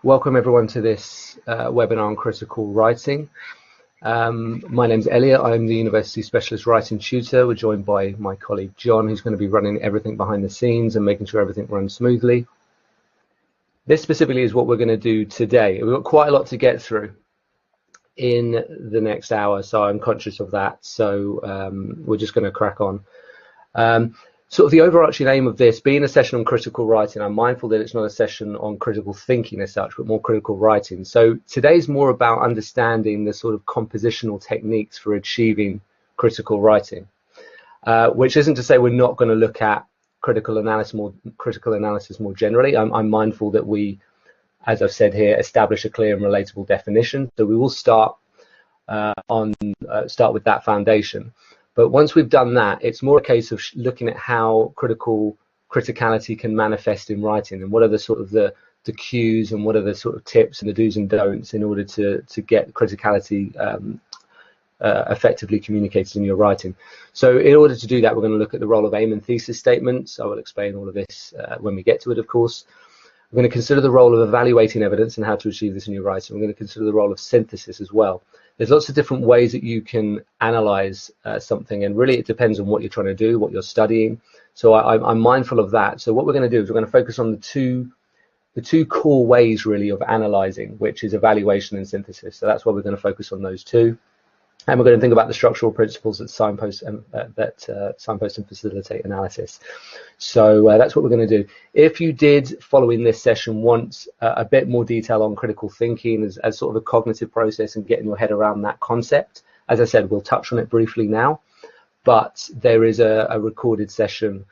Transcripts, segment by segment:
Welcome everyone to this webinar on critical writing. My name's Elliot. I'm the University Specialist Writing Tutor. We're joined by my colleague John, who's going to be running everything behind the scenes and making sure everything runs smoothly. This specifically is what we're going to do today. We've got quite a lot to get through in the next hour, so I'm conscious of that. So we're just going to crack on. Sort of the overarching aim of this being a session on critical writing, I'm mindful that it's not a session on critical thinking as such, but more critical writing. So today's more about understanding the sort of compositional techniques for achieving critical writing, which isn't to say we're not going to look at critical analysis more generally. I'm mindful that we, as I've said here, establish a clear and relatable definition. So we will start with that foundation. But once we've done that, it's more a case of looking at how criticality can manifest in writing, and what are the sort of the cues, and what are the sort of tips and the do's and don'ts in order to get criticality effectively communicated in your writing. So in order to do that, we're going to look at the role of aim and thesis statements. I will explain all of this when we get to it, of course. We're going to consider the role of evaluating evidence and how to achieve this in your writing. We're going to consider the role of synthesis as well. There's lots of different ways that you can analyze something, and really it depends on what you're trying to do, what you're studying. So I'm mindful of that. So what we're going to do is we're going to focus on the two core ways really of analyzing, which is evaluation and synthesis. So that's why we're going to focus on those two. And we're going to think about the structural principles that signpost and facilitate analysis. So that's what we're going to do. If you did, following this session, want a bit more detail on critical thinking as sort of a cognitive process and getting your head around that concept, as I said, we'll touch on it briefly now. But there is a recorded session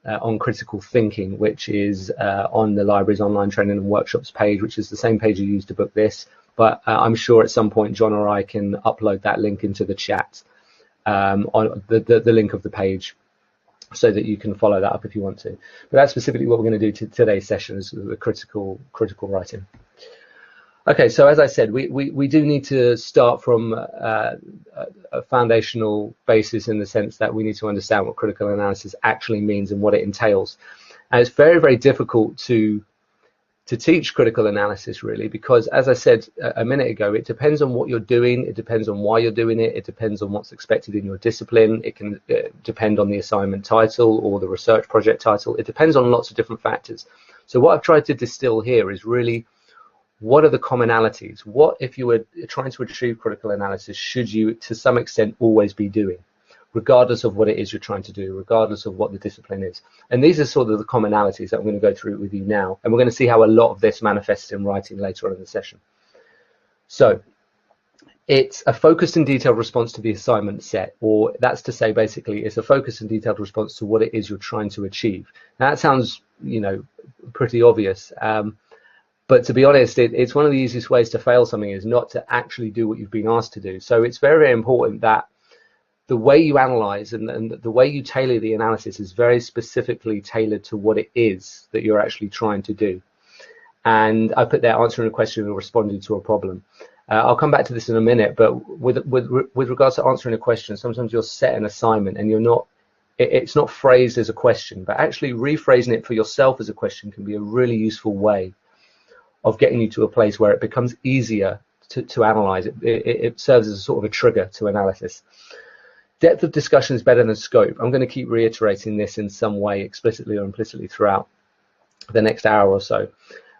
on critical thinking, which is on the library's online training and workshops page, which is the same page you used to book this. But I'm sure at some point John or I can upload that link into the chat, on the link of the page, so that you can follow that up if you want to. But that's specifically what we're going to do today's session, is the critical writing. Okay, so as I said, we do need to start from a foundational basis, in the sense that we need to understand what critical analysis actually means and what it entails. And it's very, very difficult to teach critical analysis, really, because, as I said a minute ago, it depends on what you're doing, it depends on why you're doing it, it depends on what's expected in your discipline, it can depend on the assignment title or the research project title, it depends on lots of different factors. So what I've tried to distill here is really, what are the commonalities? What, if you were trying to achieve critical analysis, should you, to some extent, always be doing, regardless of what it is you're trying to do, regardless of what the discipline is? And these are sort of the commonalities that I'm going to go through with you now. And we're going to see how a lot of this manifests in writing later on in the session. So it's a focused and detailed response to the assignment set, or that's to say, basically, it's a focused and detailed response to what it is you're trying to achieve. Now, that sounds, pretty obvious. But to be honest, it's one of the easiest ways to fail something is not to actually do what you've been asked to do. So it's very, very important that the way you analyze and the way you tailor the analysis is very specifically tailored to what it is that you're actually trying to do. And I put there answering a question or responding to a problem. I'll come back to this in a minute, but with regards to answering a question, sometimes you'll set an assignment and it's not phrased as a question, but actually rephrasing it for yourself as a question can be a really useful way of getting you to a place where it becomes easier to analyze. It serves as a sort of a trigger to analysis. Depth of discussion is better than scope. I'm going to keep reiterating this in some way, explicitly or implicitly, throughout the next hour or so,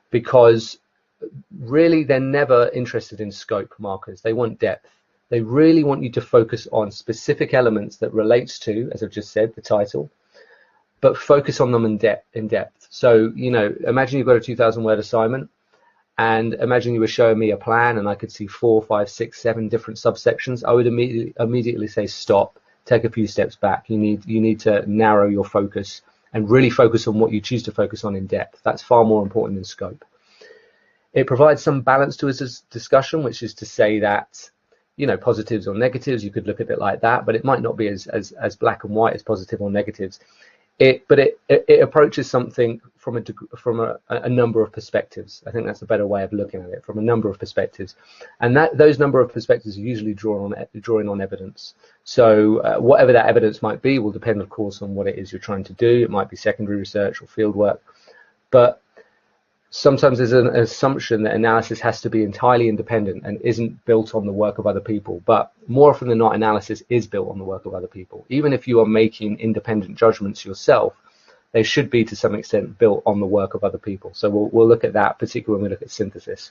because really they're never interested in scope markers. They want depth. They really want you to focus on specific elements that relates to, as I've just said, the title, but focus on them in depth. So, imagine you've got a 2,000 word assignment, and imagine you were showing me a plan and I could see 4, 5, 6, 7 different subsections. I would immediately say stop, take a few steps back. You need to narrow your focus and really focus on what you choose to focus on in depth. That's far more important than scope. It provides some balance to its discussion, which is to say that, positives or negatives, you could look at it like that, but it might not be as black and white as positive or negatives. But it approaches something from a number of perspectives. I think that's a better way of looking at it, from a number of perspectives, and those number of perspectives are usually drawing on evidence. So whatever that evidence might be will depend, of course, on what it is you're trying to do. It might be secondary research or field work, but sometimes there's an assumption that analysis has to be entirely independent and isn't built on the work of other people, but more often than not, analysis is built on the work of other people. Even if you are making independent judgments yourself, they should be to some extent built on the work of other people. So we'll look at that, particularly when we look at synthesis.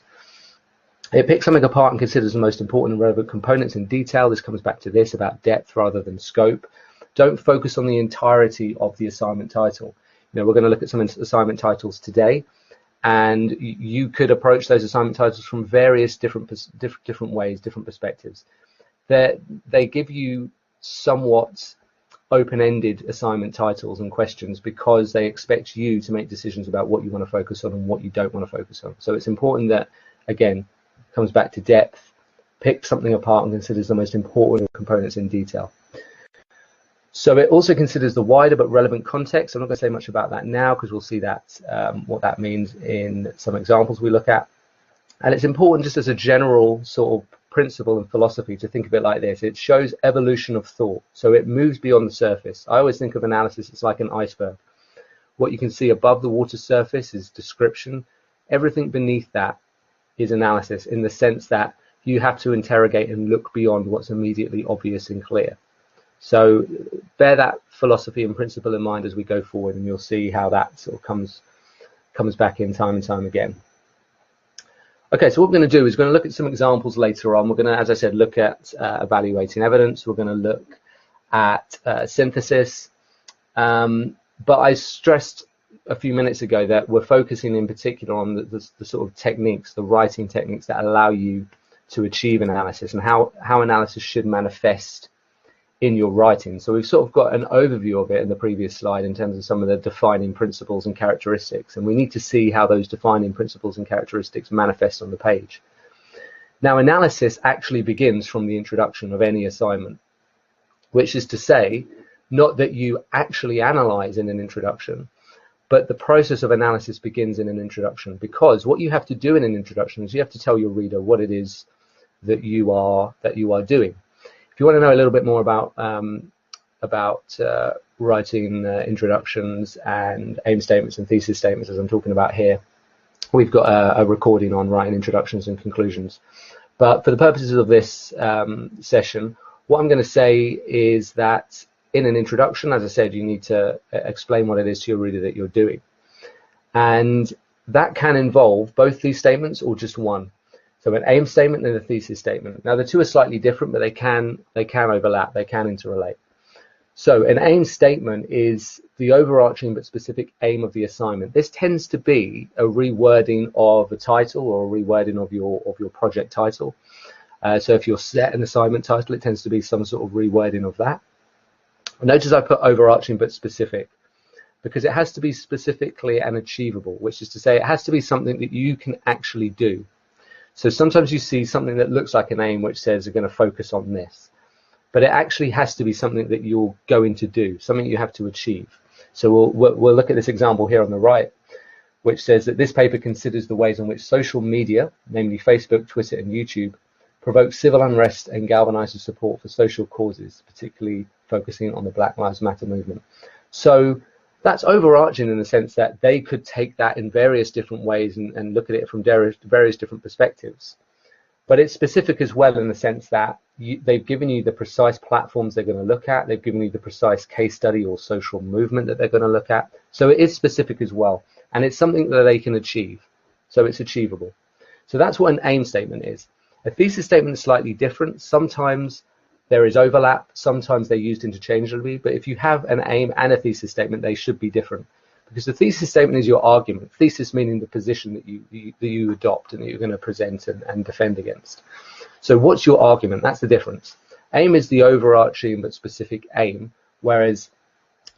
It picks something apart and considers the most important and relevant components in detail. This comes back to this about depth rather than scope. Don't focus on the entirety of the assignment title. We're going to look at some assignment titles today, and you could approach those assignment titles from various different ways, different perspectives. They give you somewhat open-ended assignment titles and questions because they expect you to make decisions about what you want to focus on and what you don't want to focus on. So it's important that, again, comes back to depth, pick something apart and considers the most important components in detail. So it also considers the wider but relevant context. I'm not going to say much about that now because we'll see that what that means in some examples we look at. And it's important just as a general sort of principle and philosophy to think of it like this. It shows evolution of thought. So it moves beyond the surface. I always think of analysis as like an iceberg. What you can see above the water surface is description. Everything beneath that is analysis, in the sense that you have to interrogate and look beyond what's immediately obvious and clear. So bear that philosophy and principle in mind as we go forward, and you'll see how that sort of comes back in time and time again. Okay, so what we're going to do is we're going to look at some examples later on. We're going to, as I said, look at evaluating evidence. We're going to look at synthesis. But I stressed a few minutes ago that we're focusing in particular on the sort of techniques, the writing techniques that allow you to achieve analysis, and how analysis should manifest in your writing. So we've sort of got an overview of it in the previous slide in terms of some of the defining principles and characteristics, and we need to see how those defining principles and characteristics manifest on the page. Now, analysis actually begins from the introduction of any assignment, which is to say, not that you actually analyze in an introduction, but the process of analysis begins in an introduction, because what you have to do in an introduction is you have to tell your reader what it is that you are doing. If you want to know a little bit more about writing introductions and aim statements and thesis statements, as I'm talking about here, we've got a recording on writing introductions and conclusions. But for the purposes of this session, what I'm going to say is that in an introduction, as I said, you need to explain what it is to your reader that you're doing. And that can involve both these statements or just one. So an aim statement and a thesis statement. Now the two are slightly different, but they can overlap, they can interrelate. So an aim statement is the overarching but specific aim of the assignment. This tends to be a rewording of a title or a rewording of your project title. So if you're set an assignment title, it tends to be some sort of rewording of that. Notice I put overarching but specific, because it has to be specific, clear and achievable, which is to say it has to be something that you can actually do. So sometimes you see something that looks like an aim which says you're going to focus on this, but it actually has to be something that you're going to do, something you have to achieve. So we'll look at this example here on the right, which says that this paper considers the ways in which social media, namely Facebook, Twitter and YouTube, provoke civil unrest and galvanizes support for social causes, particularly focusing on the Black Lives Matter movement. So that's overarching in the sense that they could take that in various different ways and look at it from various different perspectives. But it's specific as well in the sense that they've given you the precise platforms they're going to look at. They've given you the precise case study or social movement that they're going to look at. So it is specific as well. And it's something that they can achieve. So it's achievable. So that's what an aim statement is. A thesis statement is slightly different. Sometimes there is overlap, sometimes they're used interchangeably, but if you have an aim and a thesis statement, they should be different. Because the thesis statement is your argument. Thesis meaning the position that you adopt and that you're going to present and defend against. So what's your argument? That's the difference. Aim is the overarching but specific aim, whereas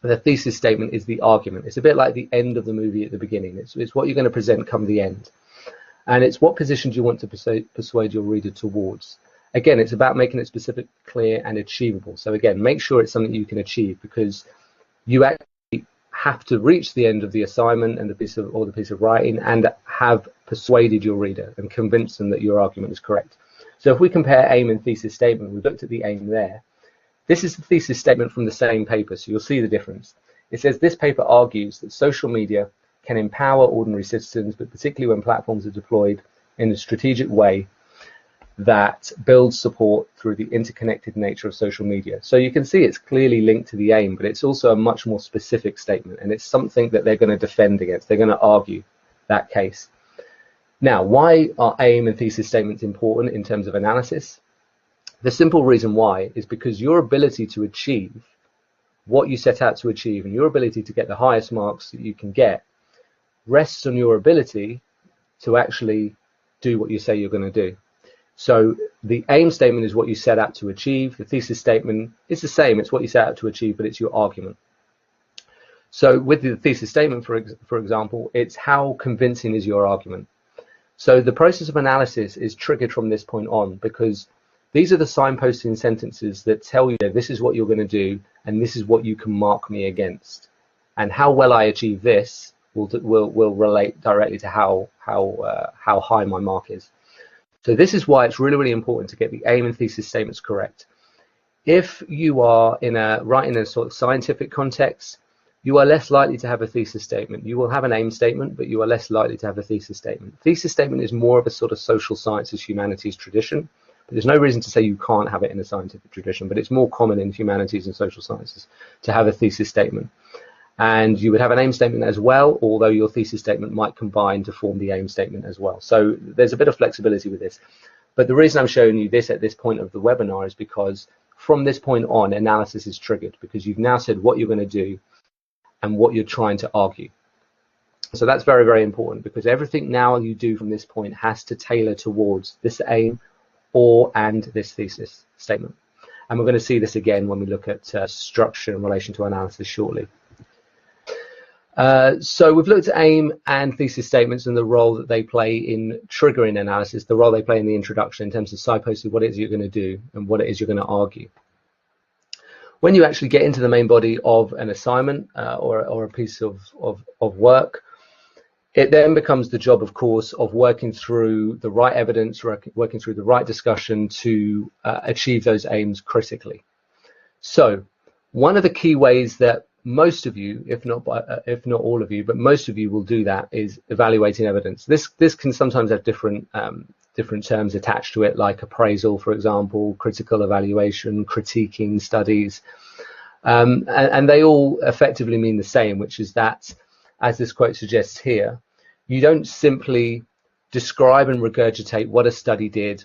the thesis statement is the argument. It's a bit like the end of the movie at the beginning. It's what you're going to present come the end. And it's what position do you want to persuade your reader towards. Again, it's about making it specific, clear, and achievable. So again, make sure it's something you can achieve, because you actually have to reach the end of the assignment and the piece of writing and have persuaded your reader and convinced them that your argument is correct. So if we compare aim and thesis statement, we've looked at the aim there. This is the thesis statement from the same paper, so you'll see the difference. It says this paper argues that social media can empower ordinary citizens, but particularly when platforms are deployed in a strategic way that builds support through the interconnected nature of social media. So you can see it's clearly linked to the aim, but it's also a much more specific statement, and it's something that they're going to defend against. They're going to argue that case. Now, why are aim and thesis statements important in terms of analysis? The simple reason why is because your ability to achieve what you set out to achieve and your ability to get the highest marks that you can get rests on your ability to actually do what you say you're going to do. So the aim statement is what you set out to achieve. The thesis statement is the same. It's what you set out to achieve, but it's your argument. So with the thesis statement, for example, it's how convincing is your argument. So the process of analysis is triggered from this point on, because these are the signposting sentences that tell you that this is what you're going to do and this is what you can mark me against. And how well I achieve this will relate directly to how high my mark is. So this is why it's really, really important to get the aim and thesis statements correct. If you are writing in a sort of scientific context, you are less likely to have a thesis statement. You will have an aim statement, but you are less likely to have a thesis statement. Thesis statement is more of a sort of social sciences, humanities tradition. But there's no reason to say you can't have it in a scientific tradition, but it's more common in humanities and social sciences to have a thesis statement. And you would have an aim statement as well, although your thesis statement might combine to form the aim statement as well. So there's a bit of flexibility with this. But the reason I'm showing you this at this point of the webinar is because from this point on, analysis is triggered, because you've now said what you're going to do and what you're trying to argue. So that's very, very important, because everything now you do from this point has to tailor towards this aim and this thesis statement. And we're going to see this again when we look at structure in relation to analysis shortly. So we've looked at aim and thesis statements and the role that they play in triggering analysis, the role they play in the introduction in terms of signposting what it is you're going to do and what it is you're going to argue. When you actually get into the main body of an assignment or a piece of work, it then becomes the job, of course, of working through the right evidence, working through the right discussion to achieve those aims critically. So one of the key ways that most of you, if not all of you, but most of you will do that is evaluating evidence. This can sometimes have different terms attached to it, like appraisal, for example, critical evaluation, critiquing studies, and they all effectively mean the same, which is that, as this quote suggests here, you don't simply describe and regurgitate what a study did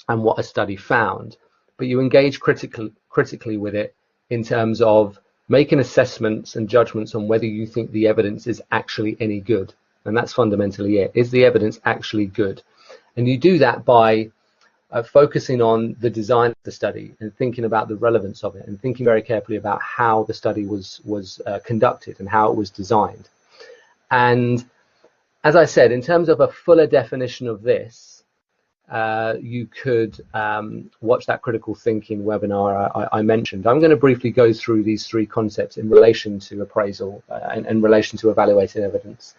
and what a study found, but you engage critically with it in terms of making assessments and judgments on whether you think the evidence is actually any good. And that's fundamentally it. Is the evidence actually good? And you do that by focusing on the design of the study and thinking about the relevance of it and thinking very carefully about how the study was conducted and how it was designed. And as I said, in terms of a fuller definition of this, you could watch that critical thinking webinar I mentioned. I'm going to briefly go through these three concepts in relation to appraisal and in relation to evaluating evidence.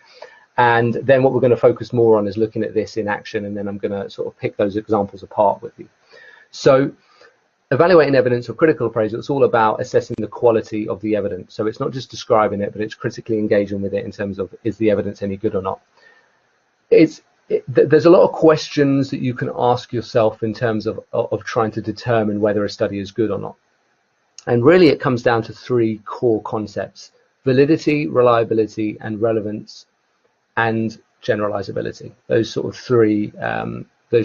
And then what we're going to focus more on is looking at this in action, and then I'm going to sort of pick those examples apart with you. So evaluating evidence or critical appraisal, it's all about assessing the quality of the evidence. So it's not just describing it, but it's critically engaging with it in terms of, is the evidence any good or not? There's a lot of questions that you can ask yourself in terms of trying to determine whether a study is good or not. And really it comes down to three core concepts: validity, reliability, and relevance, and generalisability. Those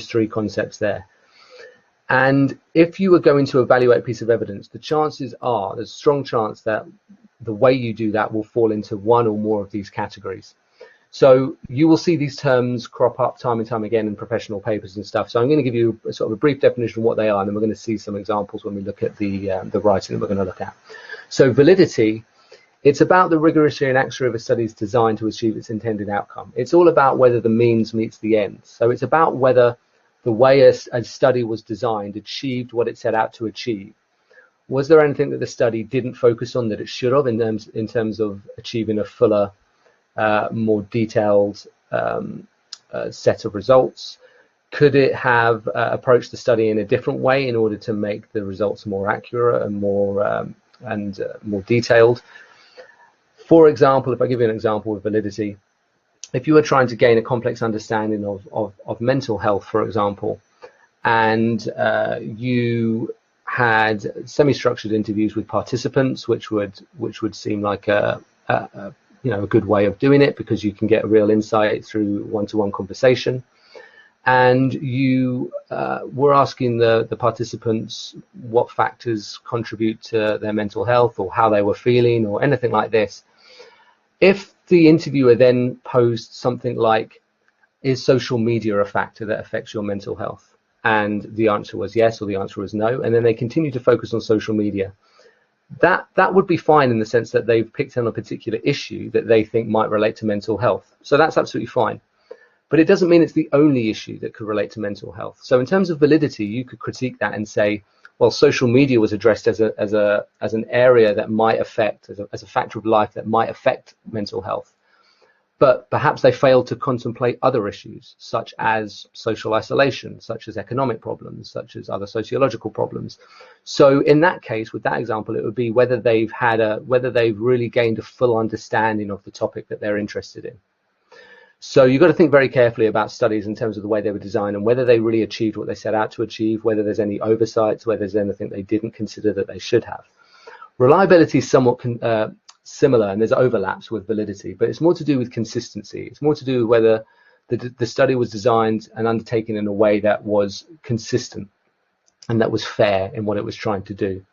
three concepts there. And if you were going to evaluate a piece of evidence, there's a strong chance that the way you do that will fall into one or more of these categories. So you will see these terms crop up time and time again in professional papers and stuff. So I'm going to give you a brief definition of what they are, and then we're going to see some examples when we look at the writing that we're going to look at. So validity, it's about the rigorous and accuracy of a study's designed to achieve its intended outcome. It's all about whether the means meets the end. So it's about whether the way a study was designed achieved what it set out to achieve. Was there anything that the study didn't focus on that it should have in terms of achieving a fuller, more detailed set of results? Could it have approached the study in a different way in order to make the results more accurate and more detailed? For example, if I give you an example of validity, if you were trying to gain a complex understanding of mental health, for example, and you had semi-structured interviews with participants, which would seem like a good way of doing it, because you can get a real insight through one-to-one conversation. And you were asking the participants what factors contribute to their mental health, or how they were feeling, or anything like this. If the interviewer then posed something like, is social media a factor that affects your mental health? And the answer was yes, or the answer was no, and then they continue to focus on social media, that would be fine, in the sense that they've picked on a particular issue that they think might relate to mental health. So that's absolutely fine. But it doesn't mean it's the only issue that could relate to mental health. So in terms of validity, you could critique that and say, well, social media was addressed as an area that might affect, as a factor of life that might affect mental health. But perhaps they failed to contemplate other issues, such as social isolation, such as economic problems, such as other sociological problems. So in that case, with that example, it would be whether they've really gained a full understanding of the topic that they're interested in. So you've got to think very carefully about studies in terms of the way they were designed, and whether they really achieved what they set out to achieve, whether there's any oversights, whether there's anything they didn't consider that they should have. Reliability is somewhat similar, and there's overlaps with validity, but it's more to do with consistency. It's more to do with whether the study was designed and undertaken in a way that was consistent and that was fair in what it was trying to do.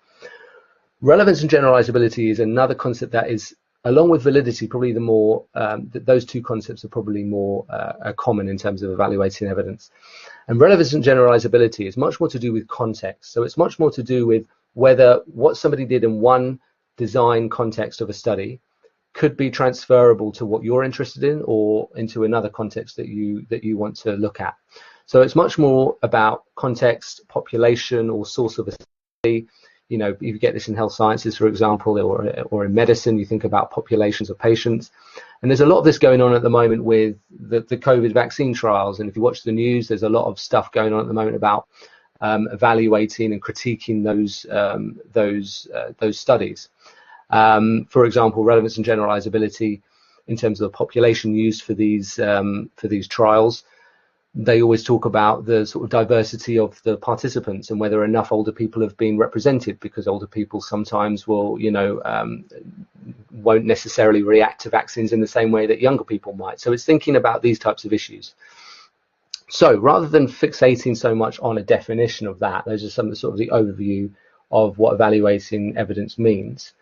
Relevance and generalizability is another concept that is, along with validity, probably the more those two concepts are probably more common in terms of evaluating evidence. And relevance and generalizability is much more to do with context. So it's much more to do with whether what somebody did in one design context of a study could be transferable to what you're interested in, or into another context that you want to look at. So it's much more about context, population, or source of a study. You know, you get this in health sciences, for example, or in medicine, you think about populations of patients. And there's a lot of this going on at the moment with the COVID vaccine trials. And if you watch the news, there's a lot of stuff going on at the moment about evaluating and critiquing those studies. For example, relevance and generalizability in terms of the population used for these trials. They always talk about the sort of diversity of the participants and whether enough older people have been represented, because older people sometimes will, won't necessarily react to vaccines in the same way that younger people might. So it's thinking about these types of issues. So rather than fixating so much on a definition of that, those are some of the sort of the overview of what evaluating evidence means.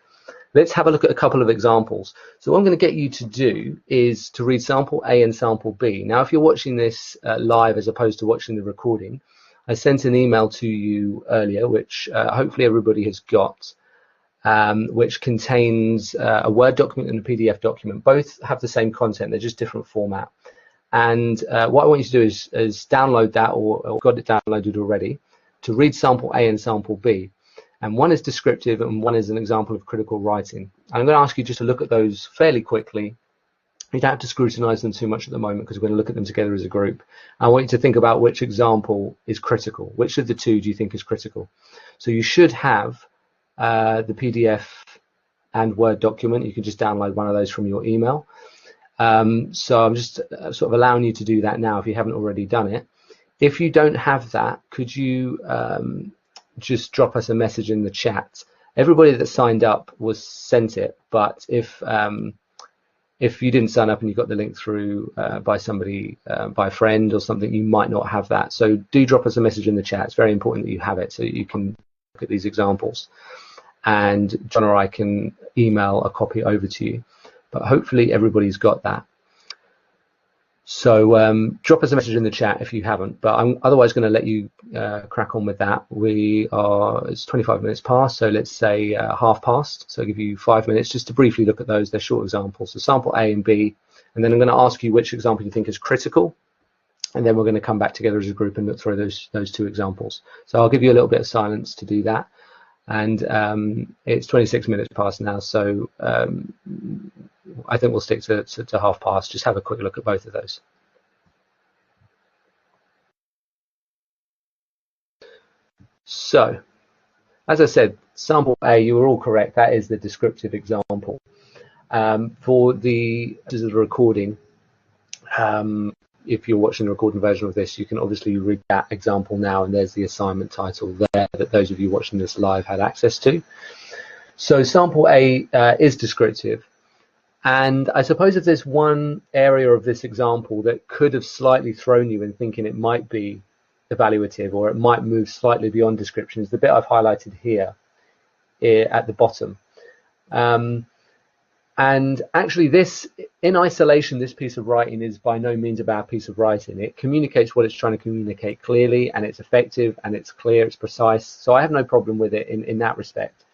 Let's have a look at a couple of examples. So what I'm going to get you to do is to read sample A and sample B. Now, if you're watching this live as opposed to watching the recording, I sent an email to you earlier, which hopefully everybody has got, which contains a Word document and a PDF document. Both have the same content, they're just different format. And what I want you to do is download that, or got it downloaded already, to read sample A and sample B. And one is descriptive and one is an example of critical writing. And I'm going to ask you just to look at those fairly quickly. You don't have to scrutinize them too much at the moment, because we're going to look at them together as a group. I want you to think about which example is critical. Which of the two do you think is critical? So you should have the PDF and Word document. You can just download one of those from your email. So I'm just sort of allowing you to do that now if you haven't already done it. If you don't have that, could you just drop us a message in the chat? Everybody that signed up was sent it, but if you didn't sign up and you got the link through by somebody, by a friend or something, you might not have that. So do drop us a message in the chat. It's very important that you have it so that you can look at these examples, and John or I can email a copy over to you. But hopefully everybody's got that. So drop us a message in the chat if you haven't, but I'm otherwise going to let you crack on with that. It's 25 minutes past, so let's say half past. So I'll give you 5 minutes just to briefly look at those. They're short examples. So sample A and B, and then I'm going to ask you which example you think is critical, and then we're going to come back together as a group and look through those two examples. So I'll give you a little bit of silence to do that. And it's 26 minutes past now, so I think we'll stick to half past. Just have a quick look at both of those. So, as I said, sample A, you were all correct. That is the descriptive example. For the recording, if you're watching the recording version of this, you can obviously read that example now, and there's the assignment title there that those of you watching this live had access to. So sample A is descriptive, and I suppose if there's one area of this example that could have slightly thrown you in thinking it might be evaluative or it might move slightly beyond description is the bit I've highlighted here at the bottom. And actually this, in isolation, this piece of writing is by no means a bad piece of writing. It communicates what it's trying to communicate clearly, and it's effective, and it's clear, it's precise. So I have no problem with it in that respect.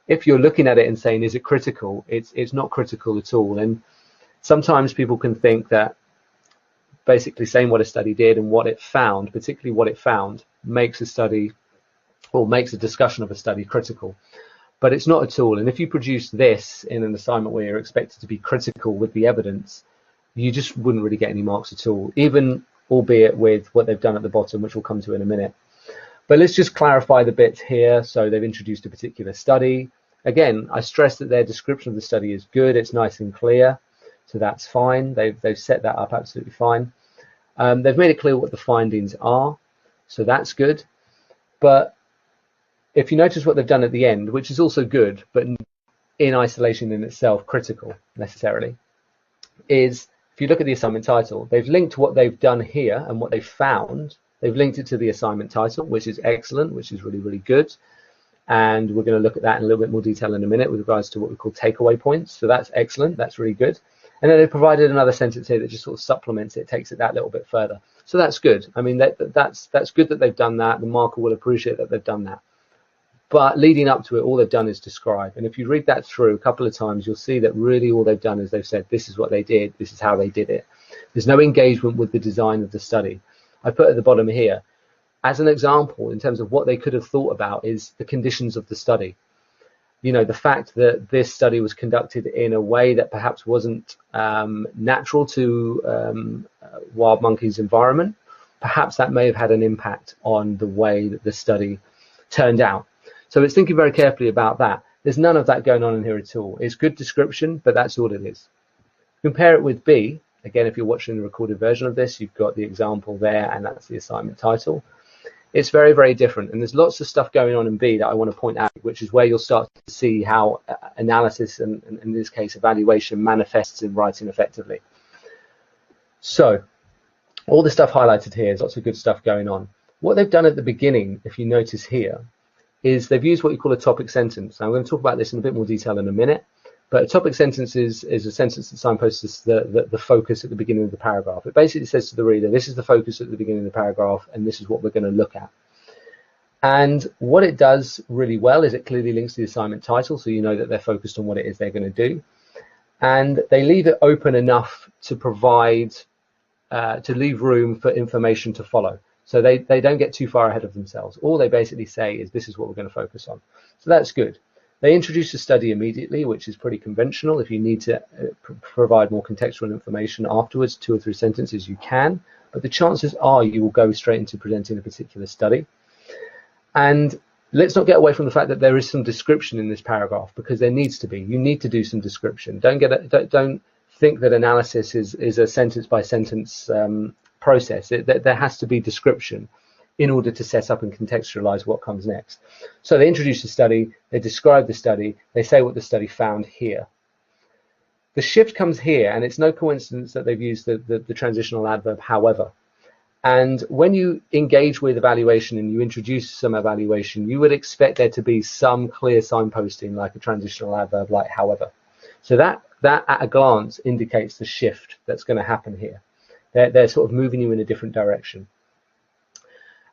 If you're looking at it and saying, is it critical? It's not critical at all. And sometimes people can think that basically saying what a study did and what it found, particularly what it found, makes a study or makes a discussion of a study critical. But it's not at all. And if you produce this in an assignment where you're expected to be critical with the evidence, you just wouldn't really get any marks at all, even albeit with what they've done at the bottom, which we'll come to in a minute. But let's just clarify the bits here. So they've introduced a particular study. Again, I stress that their description of the study is good. It's nice and clear. So that's fine. They've set that up absolutely fine. They've made it clear what the findings are. So that's good. But if you notice what they've done at the end, which is also good, but in isolation in itself critical necessarily, is if you look at the assignment title, they've linked what they've done here and what they've found. They've linked it to the assignment title, which is excellent, which is really, really good. And we're going to look at that in a little bit more detail in a minute with regards to what we call takeaway points. So that's excellent. That's really good. And then they've provided another sentence here that just sort of supplements it, takes it that little bit further. So that's good. I mean, that's good that they've done that. The marker will appreciate that they've done that. But leading up to it, all they've done is describe. And if you read that through a couple of times, you'll see that really all they've done is they've said, this is what they did, this is how they did it. There's no engagement with the design of the study. I put at the bottom here, as an example, in terms of what they could have thought about is the conditions of the study. You know, the fact that this study was conducted in a way that perhaps wasn't natural to wild monkeys' environment, perhaps that may have had an impact on the way that the study turned out. So it's thinking very carefully about that. There's none of that going on in here at all. It's good description, but that's all it is. Compare it with B. Again, if you're watching the recorded version of this, you've got the example there, and that's the assignment title. It's very, very different. And there's lots of stuff going on in B that I want to point out, which is where you'll start to see how analysis, and in this case, evaluation, manifests in writing effectively. So all the stuff highlighted here is lots of good stuff going on. What they've done at the beginning, if you notice here, is they've used what you call a topic sentence. Now, I'm going to talk about this in a bit more detail in a minute, but a topic sentence is a sentence that signposts the focus at the beginning of the paragraph. It basically says to the reader, this is the focus at the beginning of the paragraph, and this is what we're going to look at. And what it does really well is it clearly links to the assignment title, so you know that they're focused on what it is they're going to do. And they leave it open enough to provide, to leave room for information to follow. So they don't get too far ahead of themselves. All they basically say is this is what we're going to focus on. So that's good. They introduce a study immediately, which is pretty conventional. If you need to provide more contextual information afterwards, 2 or 3 sentences, you can. But the chances are you will go straight into presenting a particular study. And let's not get away from the fact that there is some description in this paragraph, because there needs to be. You need to do some description. Don't think that analysis is a sentence by sentence process. There has to be description in order to set up and contextualize what comes next. So they introduce the study, they describe the study, they say what the study found here. The shift comes here, and it's no coincidence that they've used the transitional adverb however. And when you engage with evaluation and you introduce some evaluation, you would expect there to be some clear signposting like a transitional adverb like however. So that at a glance indicates the shift that's going to happen here. They're sort of moving you in a different direction.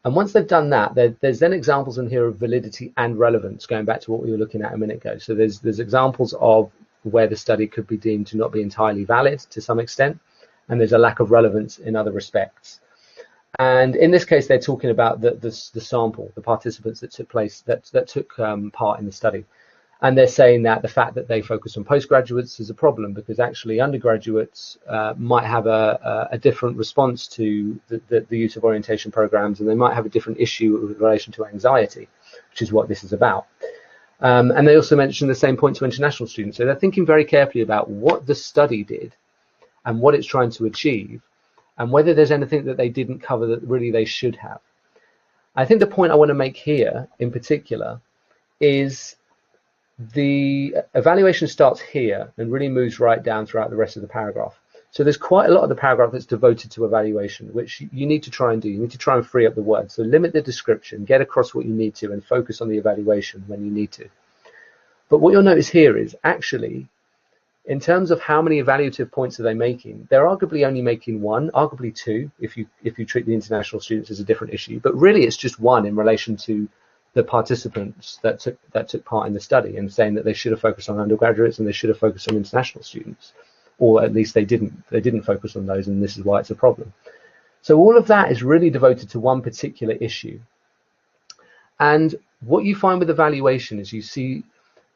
And once they've done that, there's then examples in here of validity and relevance, going back to what we were looking at a minute ago. So there's examples of where the study could be deemed to not be entirely valid to some extent, and there's a lack of relevance in other respects. And in this case, they're talking about the sample, the participants that took part in the study. And they're saying that the fact that they focus on postgraduates is a problem, because actually undergraduates might have a different response to the use of orientation programs, and they might have a different issue with relation to anxiety, which is what this is about. And they also mention the same point to international students. So they're thinking very carefully about what the study did and what it's trying to achieve, and whether there's anything that they didn't cover that really they should have. I think the point I want to make here in particular is the evaluation starts here and really moves right down throughout the rest of the paragraph. So there's quite a lot of the paragraph that's devoted to evaluation, which you need to try and do. You need to try and free up the words. So limit the description, get across what you need to, and focus on the evaluation when you need to. But what you'll notice here is actually, in terms of how many evaluative points are they making, they're arguably only making one, arguably two, if you treat the international students as a different issue. But really, it's just one in relation to the participants that took part in the study, and saying that they should have focused on undergraduates and they should have focused on international students, or at least they didn't focus on those, and this is why it's a problem. So all of that is really devoted to one particular issue. And what you find with evaluation is you see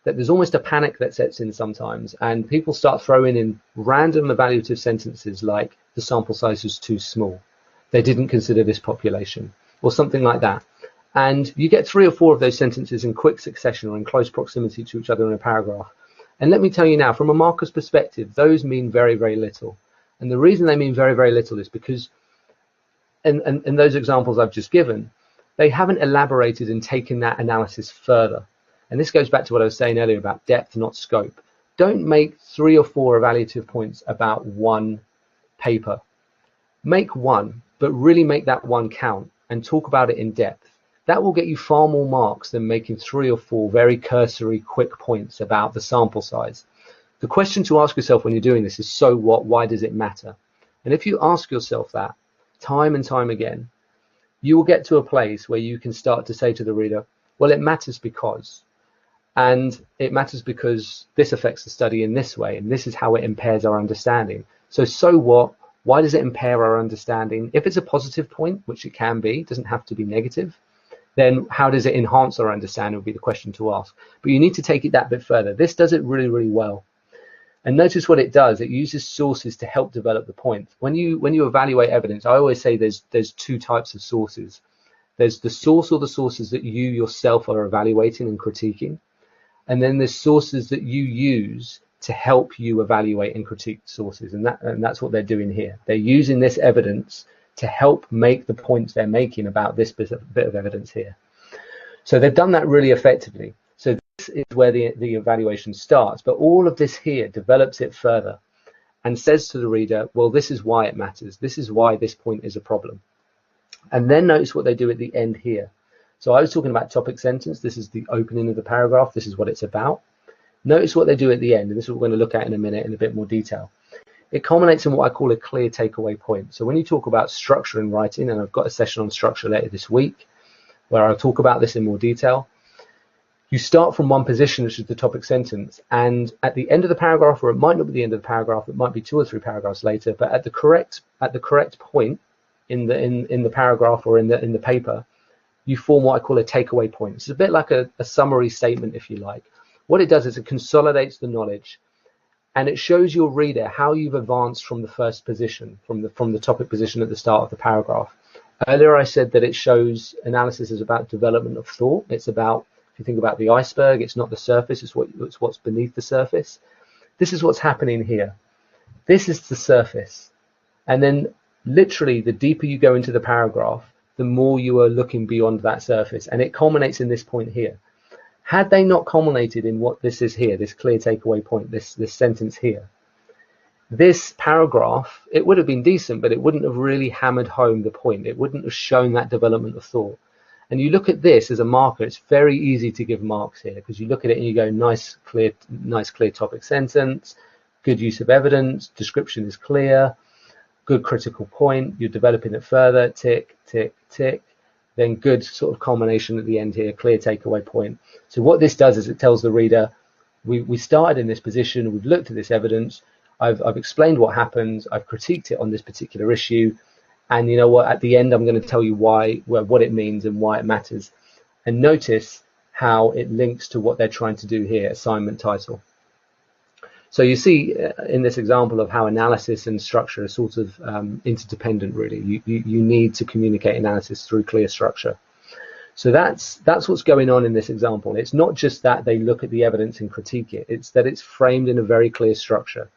that there's almost a panic that sets in sometimes, and people start throwing in random evaluative sentences like the sample size was too small, they didn't consider this population, or something like that. And you get 3 or 4 of those sentences in quick succession or in close proximity to each other in a paragraph. And let me tell you now, from a marker's perspective, those mean very, very little. And the reason they mean very, very little is because in those examples I've just given, they haven't elaborated and taken that analysis further. And this goes back to what I was saying earlier about depth, not scope. Don't make 3 or 4 evaluative points about one paper. Make one, but really make that one count and talk about it in depth. That will get you far more marks than making 3 or 4 very cursory, quick points about the sample size. The question to ask yourself when you're doing this is, so what? Why does it matter? And if you ask yourself that time and time again, you will get to a place where you can start to say to the reader, well, it matters because, and it matters because this affects the study in this way, and this is how it impairs our understanding. So what? Why does it impair our understanding? If it's a positive point, which it can be, it doesn't have to be negative, then how does it enhance our understanding would be the question to ask. But you need to take it that bit further. This does it really, really well. And notice what it does. It uses sources to help develop the point. When you evaluate evidence, I always say there's 2 types of sources. There's the source or the sources that you yourself are evaluating and critiquing. And then there's sources that you use to help you evaluate and critique sources. And that's what they're doing here. They're using this evidence to help make the points they're making about this bit of evidence here. So they've done that really effectively. So this is where the evaluation starts, but all of this here develops it further and says to the reader, well, this is why it matters. This is why this point is a problem. And then notice what they do at the end here. So I was talking about topic sentence. This is the opening of the paragraph. This is what it's about. Notice what they do at the end, and this is what we're going to look at in a minute in a bit more detail. It culminates in what I call a clear takeaway point. So when you talk about structure in writing, and I've got a session on structure later this week where I'll talk about this in more detail, you start from one position, which is the topic sentence, and at the end of the paragraph, or it might not be the end of the paragraph, it might be 2 or 3 paragraphs later, but at the correct point in the paragraph or in the paper, you form what I call a takeaway point. It's a bit like a summary statement, if you like. What it does is it consolidates the knowledge, and it shows your reader how you've advanced from the first position, from the topic position at the start of the paragraph. Earlier I said that it shows analysis is about development of thought. It's about, if you think about the iceberg, it's not the surface, it's what's beneath the surface. This is what's happening here. This is the surface. And then literally the deeper you go into the paragraph, the more you are looking beyond that surface. And it culminates in this point here. Had they not culminated in what this is here, this clear takeaway point, this sentence here, this paragraph, it would have been decent, but it wouldn't have really hammered home the point. It wouldn't have shown that development of thought. And you look at this as a marker, it's very easy to give marks here, because you look at it and you go, nice clear topic sentence, good use of evidence, description is clear, good critical point, you're developing it further, tick, tick, tick. Then good sort of culmination at the end here, clear takeaway point. So what this does is it tells the reader, we started in this position, we've looked at this evidence, I've explained what happened, I've critiqued it on this particular issue, and you know what, at the end I'm going to tell you what it means and why it matters. And notice how it links to what they're trying to do here, assignment title. So you see in this example of how analysis and structure are sort of interdependent, really. You need to communicate analysis through clear structure. So that's what's going on in this example. It's not just that they look at the evidence and critique it, it's that it's framed in a very clear structure.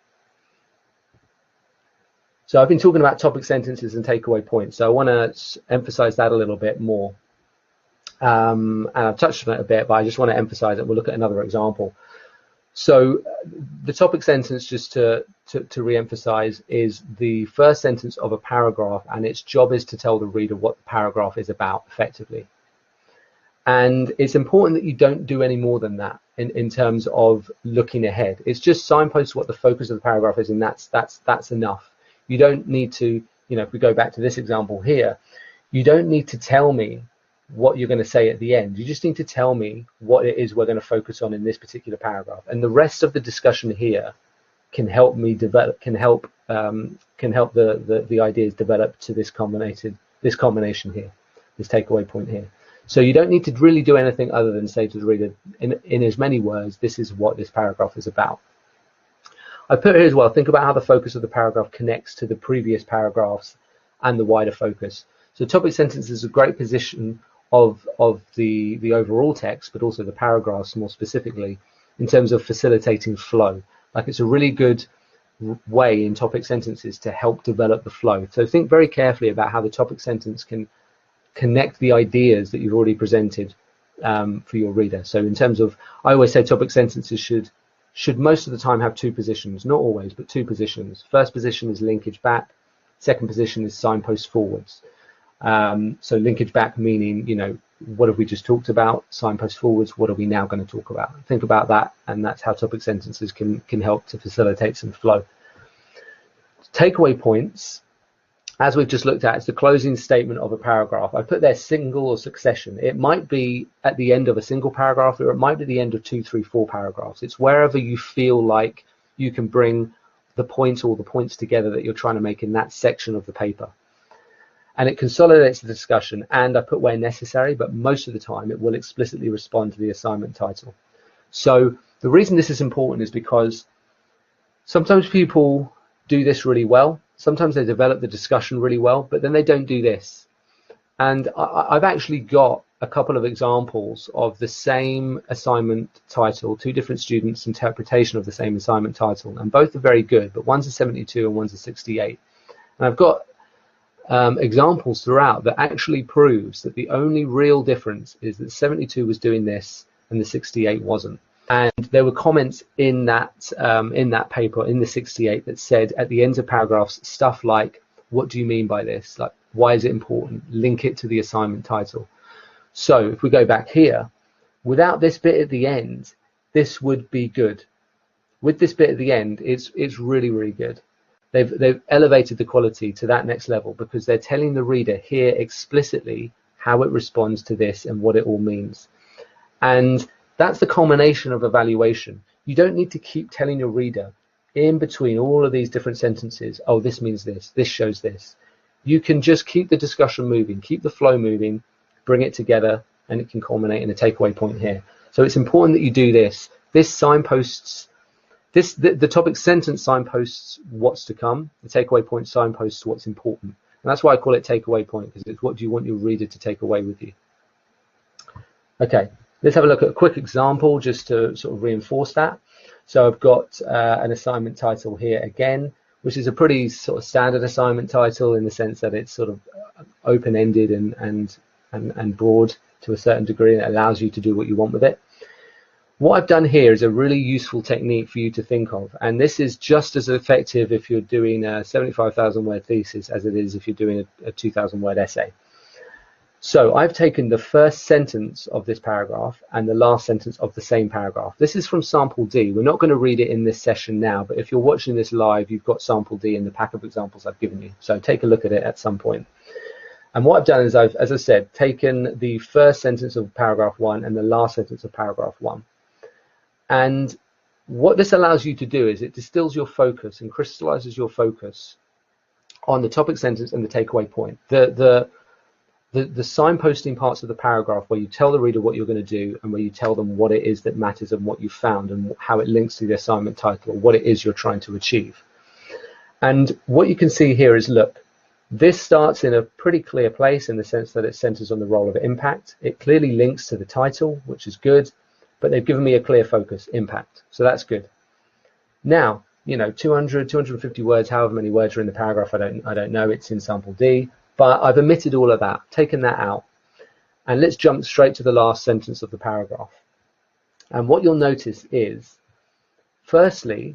So I've been talking about topic sentences and takeaway points, so I want to emphasize that a little bit more. And I've touched on it a bit, but I just want to emphasize it. We'll look at another example. So the topic sentence, just to re-emphasize, is the first sentence of a paragraph, and its job is to tell the reader what the paragraph is about effectively. And it's important that you don't do any more than that in terms of looking ahead. It's just signpost what the focus of the paragraph is, and that's enough. You don't need to, if we go back to this example here, you don't need to tell me what you're going to say at the end. You just need to tell me what it is we're going to focus on in this particular paragraph, and the rest of the discussion here can help me develop, can help the ideas develop to this combination here, this takeaway point here. So you don't need to really do anything other than say to the reader in as many words, this is what this paragraph is about. I put here as well, think about how the focus of the paragraph connects to the previous paragraphs and the wider focus. So topic sentence is a great position of the overall text, but also the paragraphs more specifically, in terms of facilitating flow. Like, it's a really good way in topic sentences to help develop the flow. So think very carefully about how the topic sentence can connect the ideas that you've already presented for your reader. So in terms of, I always say topic sentences should most of the time have two positions, not always, but two positions. First position is linkage back. Second position is signpost forwards. So linkage back meaning, what have we just talked about? Signpost forwards, what are we now going to talk about? Think about that, and that's how topic sentences can help to facilitate some flow. Takeaway points, as we've just looked at, is the closing statement of a paragraph. I put there single or succession. It might be at the end of a single paragraph, or it might be the end of 2, 3, 4 paragraphs. It's wherever you feel like you can bring the points or the points together that you're trying to make in that section of the paper. And it consolidates the discussion, and I put where necessary, but most of the time it will explicitly respond to the assignment title. So the reason this is important is because sometimes people do this really well. Sometimes they develop the discussion really well, but then they don't do this. And I've actually got a couple of examples of the same assignment title, two different students' interpretation of the same assignment title, and both are very good, but one's a 72 and one's a 68. And I've got examples throughout that actually proves that the only real difference is that 72 was doing this and the 68 wasn't. And there were comments in that paper, in the 68, that said at the ends of paragraphs stuff like, what do you mean by this? Like, why is it important? Link it to the assignment title. So if we go back here, without this bit at the end, this would be good. With this bit at the end, it's really, really good. They've elevated the quality to that next level because they're telling the reader here explicitly how it responds to this and what it all means. And that's the culmination of evaluation. You don't need to keep telling your reader in between all of these different sentences, oh, this means this shows this. You can just keep the discussion moving, keep the flow moving, bring it together, and it can culminate in a takeaway point here. So it's important that you do this. This signposts, the topic sentence signposts what's to come. The takeaway point signposts what's important. And that's why I call it takeaway point, because it's what do you want your reader to take away with you. Okay, let's have a look at a quick example just to sort of reinforce that. So I've got an assignment title here again, which is a pretty sort of standard assignment title in the sense that it's sort of open-ended and broad to a certain degree, and it allows you to do what you want with it. What I've done here is a really useful technique for you to think of, and this is just as effective if you're doing a 75,000 word thesis as it is if you're doing a 2,000 word essay. So I've taken the first sentence of this paragraph and the last sentence of the same paragraph. This is from sample D. We're not going to read it in this session now, but if you're watching this live, you've got sample D in the pack of examples I've given you. So take a look at it at some point. And what I've done is I've, as I said, taken the first sentence of paragraph 1 and the last sentence of paragraph 1. And what this allows you to do is it distills your focus and crystallizes your focus on the topic sentence and the takeaway point. The signposting parts of the paragraph where you tell the reader what you're going to do and where you tell them what it is that matters and what you found and how it links to the assignment title or what it is you're trying to achieve. And what you can see here is, look, This starts in a pretty clear place in the sense that it centers on the role of impact. It clearly links to the title, which is good, but they've given me a clear focus, impact. So that's good. Now, 200, 250 words, however many words are in the paragraph, I don't know, it's in sample D, but I've omitted all of that, taken that out. And let's jump straight to the last sentence of the paragraph. And what you'll notice is, firstly,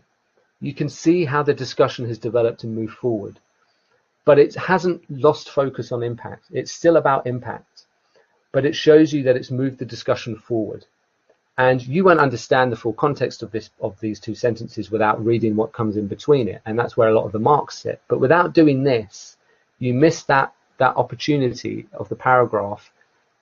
you can see how the discussion has developed and moved forward. But it hasn't lost focus on impact. It's still about impact, but it shows you that it's moved the discussion forward. And you won't understand the full context of these two sentences without reading what comes in between it. And that's where a lot of the marks sit. But without doing this, you miss that opportunity of the paragraph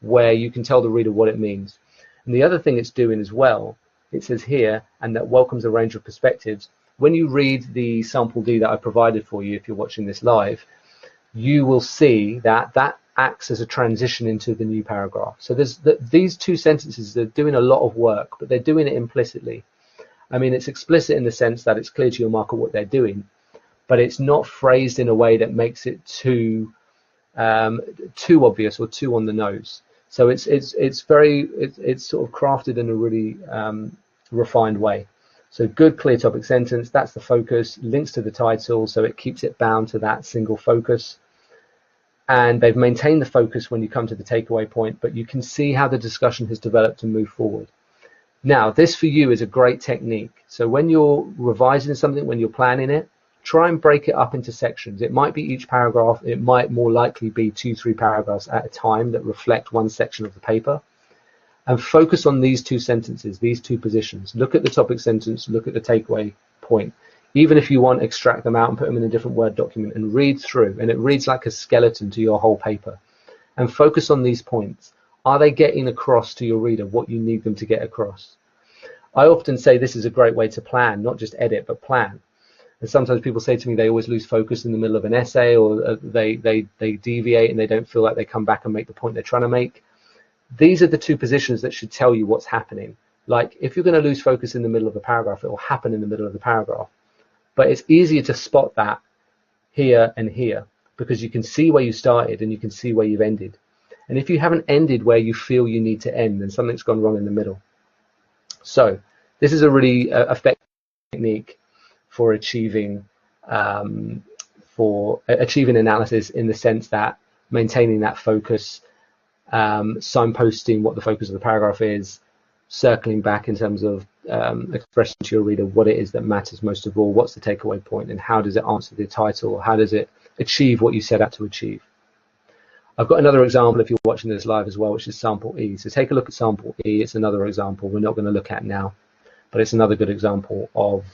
where you can tell the reader what it means. And the other thing it's doing as well, it says here, and that welcomes a range of perspectives. When you read the sample D that I provided for you, if you're watching this live, you will see that that acts as a transition into the new paragraph. So these two sentences, they're doing a lot of work, but they're doing it implicitly. I mean, it's explicit in the sense that it's clear to your marker what they're doing, but it's not phrased in a way that makes it too obvious or too on the nose. So it's sort of crafted in a really refined way. So good, clear topic sentence, that's the focus, links to the title, so it keeps it bound to that single focus. And they've maintained the focus when you come to the takeaway point, but you can see how the discussion has developed and moved forward. Now, this for you is a great technique. So when you're revising something, when you're planning it, try and break it up into sections. It might be each paragraph, it might more likely be 2-3 paragraphs at a time that reflect one section of the paper. And focus on these two sentences, these two positions. Look at the topic sentence, look at the takeaway point. Even if you want, extract them out and put them in a different Word document and read through. And it reads like a skeleton to your whole paper. And focus on these points. Are they getting across to your reader what you need them to get across? I often say this is a great way to plan, not just edit, but plan. And sometimes people say to me they always lose focus in the middle of an essay, or they deviate and they don't feel like they come back and make the point they're trying to make. These are the two positions that should tell you what's happening. Like, if you're going to lose focus in the middle of a paragraph, it will happen in the middle of the paragraph. But it's easier to spot that here and here, because you can see where you started and you can see where you've ended. And if you haven't ended where you feel you need to end, then something's gone wrong in the middle. So this is a really effective technique for achieving analysis, in the sense that maintaining that focus, signposting what the focus of the paragraph is, circling back in terms of expressing to your reader what it is that matters most of all, what's the takeaway point, and how does it answer the title, how does it achieve what you set out to achieve. I've got another example if you're watching this live as well, which is sample E. So take a look at sample E. It's another example we're not going to look at now, but it's another good example of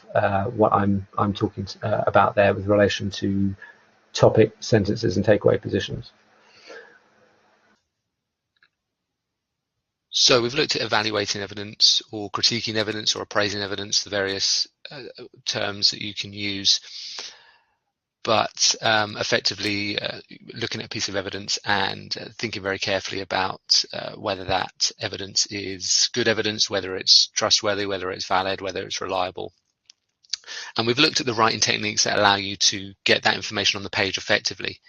what I'm talking about there with relation to topic, sentences, and takeaway positions. So we've looked at evaluating evidence, or critiquing evidence, or appraising evidence, the various terms that you can use. But effectively looking at a piece of evidence and thinking very carefully about whether that evidence is good evidence, whether it's trustworthy, whether it's valid, whether it's reliable. And we've looked at the writing techniques that allow you to get that information on the page effectively.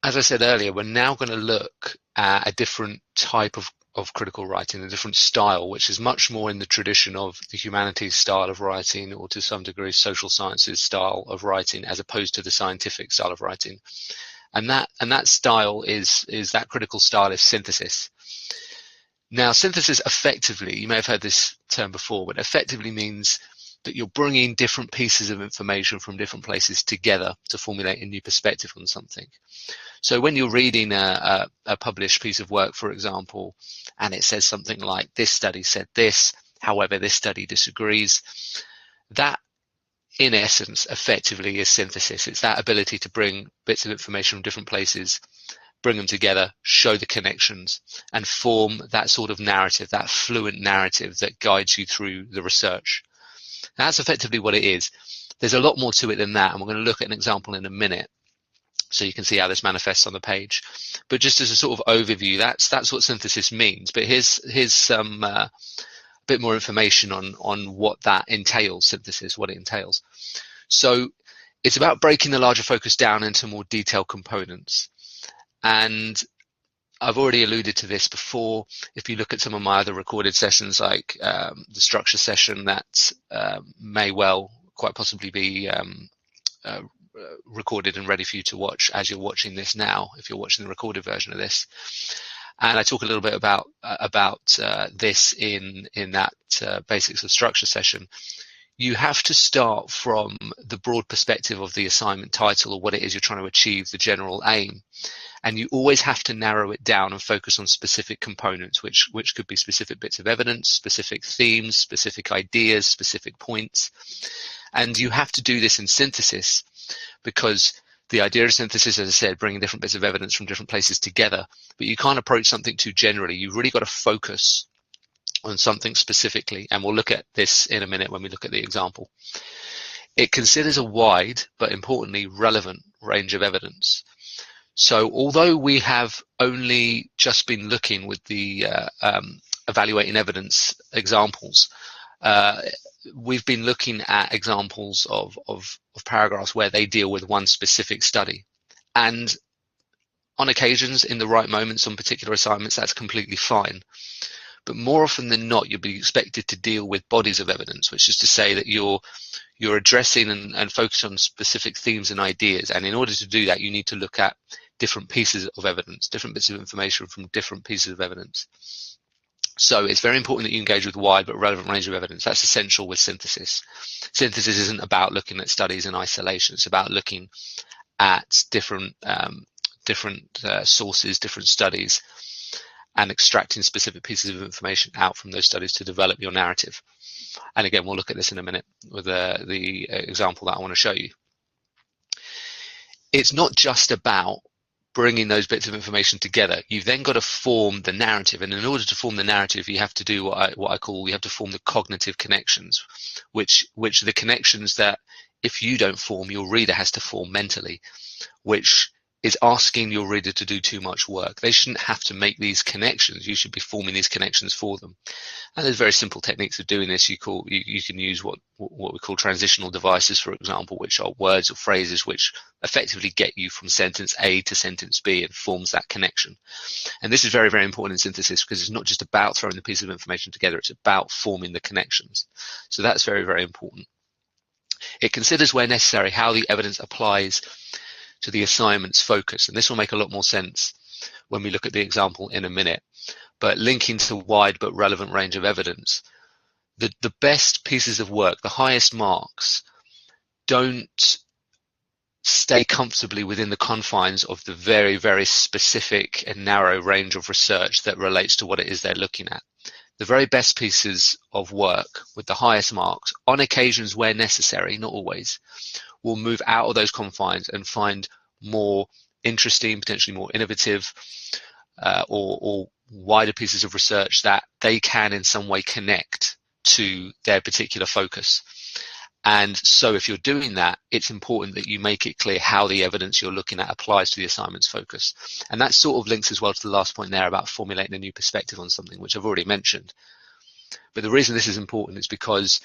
As I said earlier, we're now going to look at a different type of critical writing, a different style, which is much more in the tradition of the humanities style of writing, or to some degree social sciences style of writing, as opposed to the scientific style of writing. And that style is that critical style is synthesis. Now, synthesis effectively, you may have heard this term before, but effectively means that you're bringing different pieces of information from different places together to formulate a new perspective on something. So when you're reading a published piece of work, for example, and it says something like, this study said this, however, this study disagrees, that in essence effectively is synthesis. It's that ability to bring bits of information from different places, bring them together, show the connections, and form that sort of narrative, that fluent narrative that guides you through the research. That's effectively what it is. There's a lot more to it than that, and we're going to look at an example in a minute so you can see how this manifests on the page. But just as a sort of overview, that's what synthesis means. But here's some bit more information on what that entails, synthesis, what it entails. So it's about breaking the larger focus down into more detailed components. And I've already alluded to this before. If you look at some of my other recorded sessions, like the structure session, that may well quite possibly be recorded and ready for you to watch as you're watching this now, if you're watching the recorded version of this. And I talk a little bit about this in that basics of structure session. You have to start from the broad perspective of the assignment title, or what it is you're trying to achieve, the general aim. And you always have to narrow it down and focus on specific components, which could be specific bits of evidence, specific themes, specific ideas, specific points. And you have to do this in synthesis, because the idea of synthesis, as I said, bringing different bits of evidence from different places together, but you can't approach something too generally. You've really got to focus on something specifically, and we'll look at this in a minute when we look at the example. It considers a wide, but importantly relevant, range of evidence. So although we have only just been looking with the evaluating evidence examples, we've been looking at examples of paragraphs where they deal with one specific study. And on occasions, in the right moments on particular assignments, that's completely fine. But more often than not, you'll be expected to deal with bodies of evidence, which is to say that you're addressing and focusing on specific themes and ideas. And in order to do that, you need to look at different pieces of evidence, different bits of information from different pieces of evidence. So it's very important that you engage with a wide but relevant range of evidence. That's essential with synthesis. Synthesis isn't about looking at studies in isolation. It's about looking at different sources, different studies, and extracting specific pieces of information out from those studies to develop your narrative. And again, we'll look at this in a minute with the example that I want to show you. It's not just about bringing those bits of information together. You've then got to form the narrative, and in order to form the narrative, you have to do what I call, you have to form the cognitive connections, which are the connections that if you don't form, your reader has to form mentally, which is asking your reader to do too much work. They shouldn't have to make these connections. You should be forming these connections for them. And there's very simple techniques of doing this. You can use what we call transitional devices, for example, which are words or phrases which effectively get you from sentence A to sentence B and forms that connection. And this is very, very important in synthesis, because it's not just about throwing the piece of information together, it's about forming the connections. So that's very, very important. It considers, where necessary, how the evidence applies to the assignment's focus. And this will make a lot more sense when we look at the example in a minute. But linking to wide but relevant range of evidence, the best pieces of work, the highest marks, don't stay comfortably within the confines of the very, very specific and narrow range of research that relates to what it is they're looking at. The very best pieces of work with the highest marks, on occasions where necessary, not always, will move out of those confines and find more interesting, potentially more innovative, or wider pieces of research that they can in some way connect to their particular focus. And so if you're doing that, it's important that you make it clear how the evidence you're looking at applies to the assignment's focus. And that sort of links as well to the last point there about formulating a new perspective on something, which I've already mentioned. But the reason this is important is because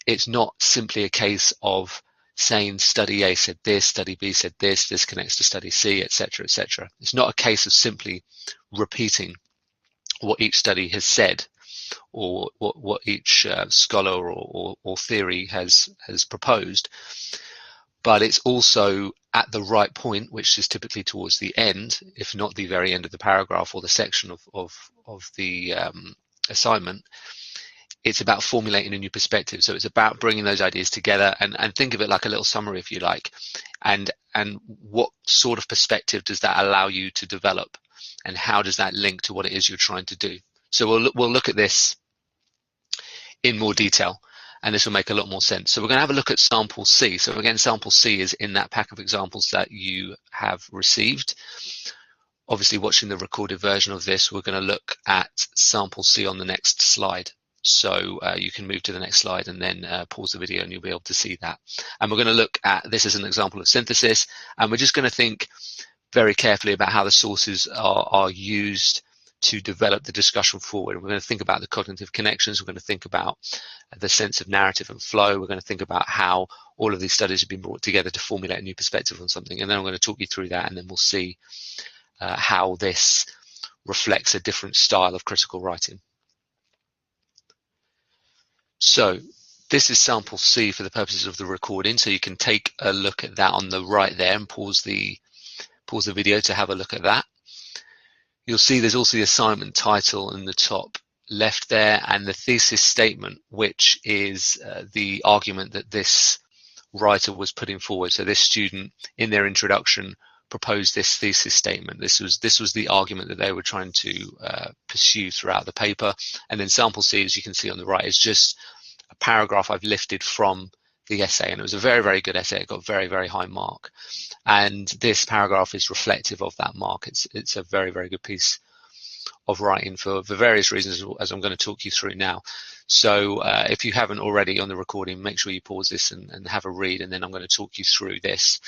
it's not simply a case of saying study A said this, study B said this connects to study C, etc., etc. It's not a case of simply repeating what each study has said, or what each scholar or theory has proposed, but it's also at the right point, which is typically towards the end, if not the very end of the paragraph or the section of the assignment. It's about formulating a new perspective. So it's about bringing those ideas together and think of it like a little summary, if you like, and what sort of perspective does that allow you to develop, and how does that link to what it is you're trying to do. So we'll look at this in more detail, and this will make a lot more sense. So we're going to have a look at sample C. So again, sample C is in that pack of examples that you have received. Obviously, watching the recorded version of this, we're going to look at sample C on the next slide. So you can move to the next slide and then pause the video and you'll be able to see that. And we're going to look at this as an example of synthesis, and we're just going to think very carefully about how the sources are used to develop the discussion forward. We're going to think about the cognitive connections. We're going to think about the sense of narrative and flow. We're going to think about how all of these studies have been brought together to formulate a new perspective on something. And then I'm going to talk you through that, and then we'll see how this reflects a different style of critical writing. So this is sample C for the purposes of the recording. So you can take a look at that on the right there and pause the video to have a look at that. You'll see there's also the assignment title in the top left there, and the thesis statement, which is the argument that this writer was putting forward. So this student, in their introduction, proposed this thesis statement. This was the argument that they were trying to pursue throughout the paper. And then sample C, as you can see on the right, is just a paragraph I've lifted from the essay, and it was a very, very good essay. It got a very, very high mark, and this paragraph is reflective of that mark. It's a very, very good piece of writing for various reasons, as I'm going to talk you through now. So if you haven't already on the recording, make sure you pause this and have a read, and then I'm going to talk you through this.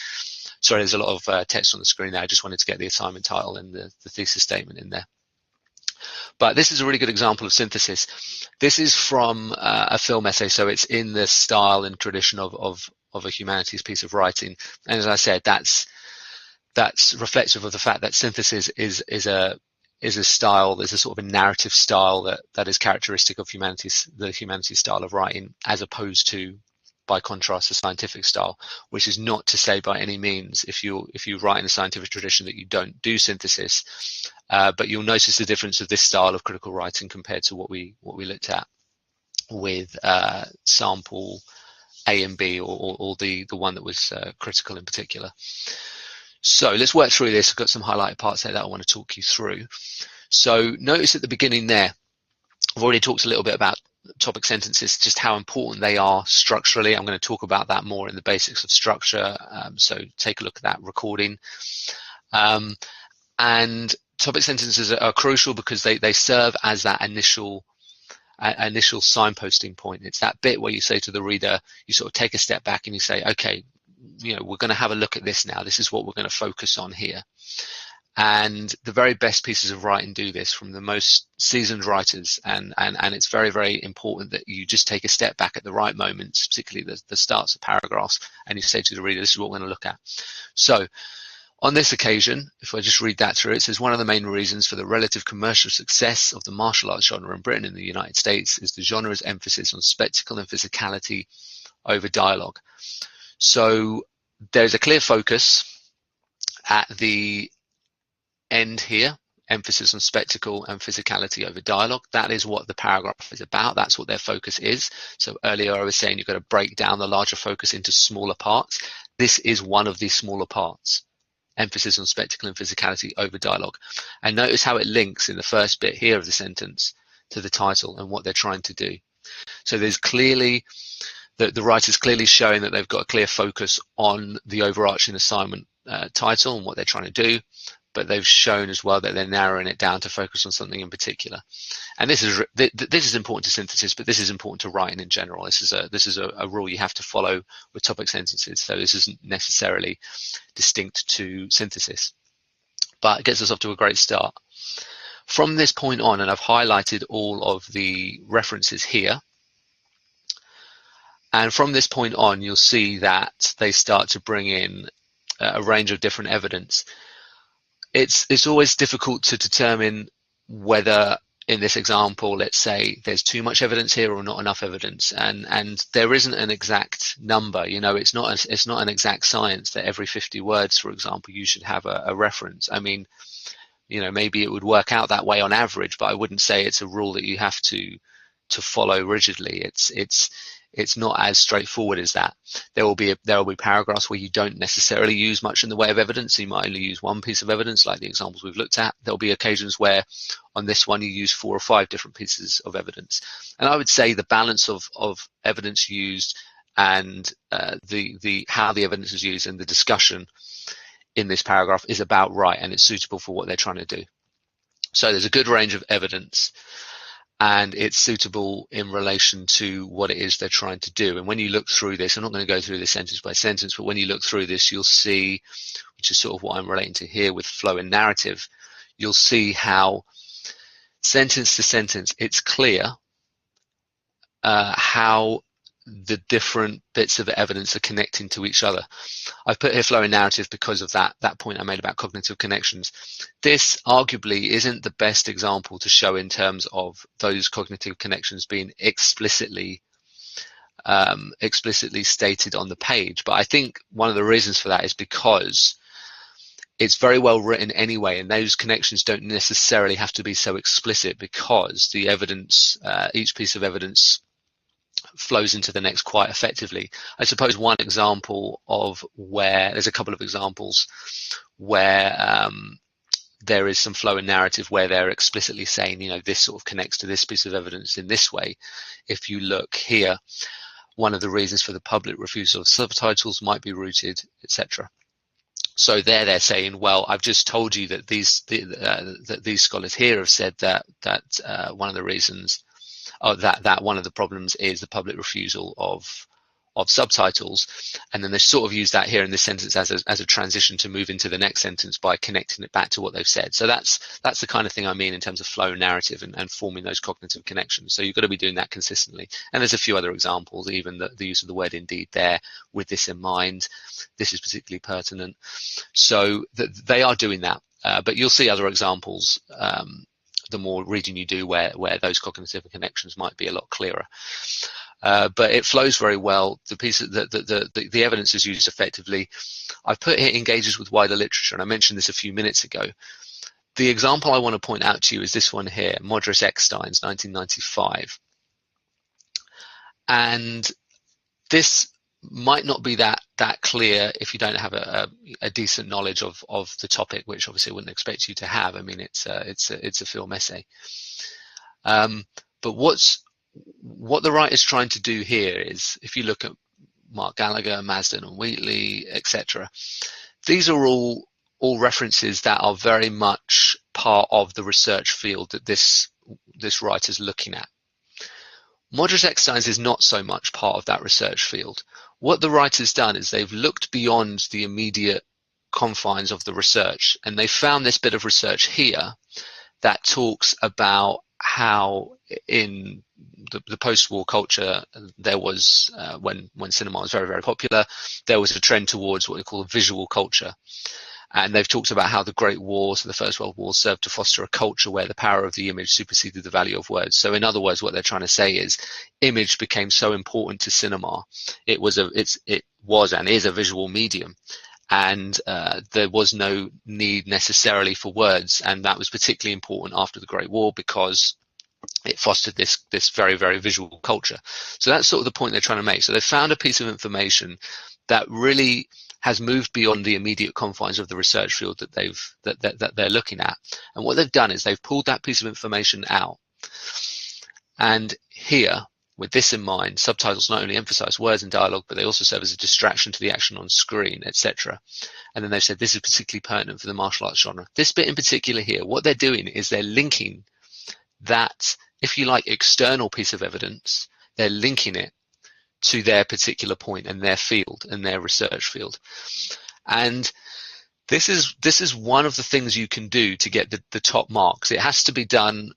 Sorry, there's a lot of text on the screen there. I just wanted to get the assignment title and the thesis statement in there. But this is a really good example of synthesis. This is from a film essay, so it's in the style and tradition of a humanities piece of writing. And as I said, that's reflective of the fact that synthesis is a style, there's a sort of a narrative style that is characteristic of the humanities style of writing, as opposed to, by contrast, the scientific style, which is not to say by any means if you write in a scientific tradition that you don't do synthesis, but you'll notice the difference of this style of critical writing compared to what we looked at with sample A and B, or the one that was critical in particular. So let's work through this. I've got some highlighted parts there that I want to talk you through. So notice at the beginning there, I've already talked a little bit about topic sentences, just how important they are structurally. I'm going to talk about that more in the basics of structure. So take a look at that recording. And topic sentences are crucial because they serve as that initial signposting point. It's that bit where you say to the reader, you sort of take a step back and you say, okay, we're going to have a look at this now. This is what we're going to focus on here. And the very best pieces of writing do this, from the most seasoned writers, and it's very, very important that you just take a step back at the right moments, particularly the starts of paragraphs, and you say to the reader, this is what we're going to look at. So on this occasion, if I just read that through, it says, one of the main reasons for the relative commercial success of the martial arts genre in Britain and the United States is the genre's emphasis on spectacle and physicality over dialogue. So there's a clear focus at the end here, emphasis on spectacle and physicality over dialogue. That is what the paragraph is about. That's what their focus is. So earlier I was saying you've got to break down the larger focus into smaller parts. This is one of these smaller parts, emphasis on spectacle and physicality over dialogue. And notice how it links in the first bit here of the sentence to the title and what they're trying to do. So there's clearly, the writer's clearly showing that they've got a clear focus on the overarching assignment title and what they're trying to do, but they've shown as well that they're narrowing it down to focus on something in particular. And this is important to synthesis, but this is important to writing in general. This is a rule you have to follow with topic sentences. So this isn't necessarily distinct to synthesis, but it gets us off to a great start. From this point on, and I've highlighted all of the references here, and from this point on, you'll see that they start to bring in a range of different evidence. It's always difficult to determine whether, in this example, let's say there's too much evidence here or not enough evidence, and there isn't an exact number. It's not an exact science that every 50 words, for example, you should have a reference. I mean, maybe it would work out that way on average, but I wouldn't say it's a rule that you have to follow rigidly. It's not as straightforward as that. There will be paragraphs where you don't necessarily use much in the way of evidence. You might only use one piece of evidence, like the examples we've looked at. There'll be occasions where on this one you use 4 or 5 different pieces of evidence. And I would say the balance of evidence used and how the evidence is used and the discussion in this paragraph is about right, and it's suitable for what they're trying to do. So there's a good range of evidence, and it's suitable in relation to what it is they're trying to do. And when you look through this, I'm not going to go through this sentence by sentence, but when you look through this, you'll see, which is sort of what I'm relating to here with flow and narrative, you'll see how sentence to sentence, it's clear how the different bits of evidence are connecting to each other. I've put here flowing narrative because of that point I made about cognitive connections. This arguably isn't the best example to show in terms of those cognitive connections being explicitly stated on the page, but I think one of the reasons for that is because it's very well written anyway, and those connections don't necessarily have to be so explicit, because the evidence, each piece of evidence flows into the next quite effectively. I suppose one example of where, there's a couple of examples where there is some flow in narrative where they're explicitly saying, you know, this sort of connects to this piece of evidence in this way. If you look here, one of the reasons for the public refusal of subtitles might be rooted, etc. So they're saying, well, I've just told you that these scholars here have said that one of the reasons, that one of the problems is the public refusal of subtitles, and then they sort of use that here in this sentence as a transition to move into the next sentence by connecting it back to what they've said. So that's the kind of thing I mean in terms of flow narrative and forming those cognitive connections. So you've got to be doing that consistently. And there's a few other examples, even the use of the word indeed there, with this in mind. This is particularly pertinent. So they are doing that, but you'll see other examples the more reading you do where those cognitive connections might be a lot clearer. But it flows very well. The evidence is used effectively. I've put here engages with wider literature, and I mentioned this a few minutes ago. The example I want to point out to you is this one here, Modris Eckstein's 1995. And this might not be that clear if you don't have a decent knowledge of the topic, which obviously I wouldn't expect you to have. I mean, it's a film essay. But what the writer's trying to do here is, if you look at Mark Gallagher, Marsden and Wheatley, etc., these are all references that are very much part of the research field that this writer's looking at. Modris Eckstein's is not so much part of that research field. What the writer's done is they've looked beyond the immediate confines of the research, and they found this bit of research here that talks about how in the post-war culture there was, when cinema was very, very popular, there was a trend towards what we call a visual culture. And they've talked about how the Great War, so the First World War, served to foster a culture where the power of the image superseded the value of words. So in other words, what they're trying to say is image became so important to cinema. It was and is a visual medium. And there was no need necessarily for words. And that was particularly important after the Great War because it fostered this very, very visual culture. So that's sort of the point they're trying to make. So they found a piece of information that really has moved beyond the immediate confines of the research field that they're looking at. And what they've done is they've pulled that piece of information out. And here, with this in mind, subtitles not only emphasize words and dialogue, but they also serve as a distraction to the action on screen, etc. And then they've said this is particularly pertinent for the martial arts genre. This bit in particular here, what they're doing is they're linking that, if you like, external piece of evidence, they're linking it to their particular point and their field and their research field. And this is one of the things you can do to get the top marks. It has to be done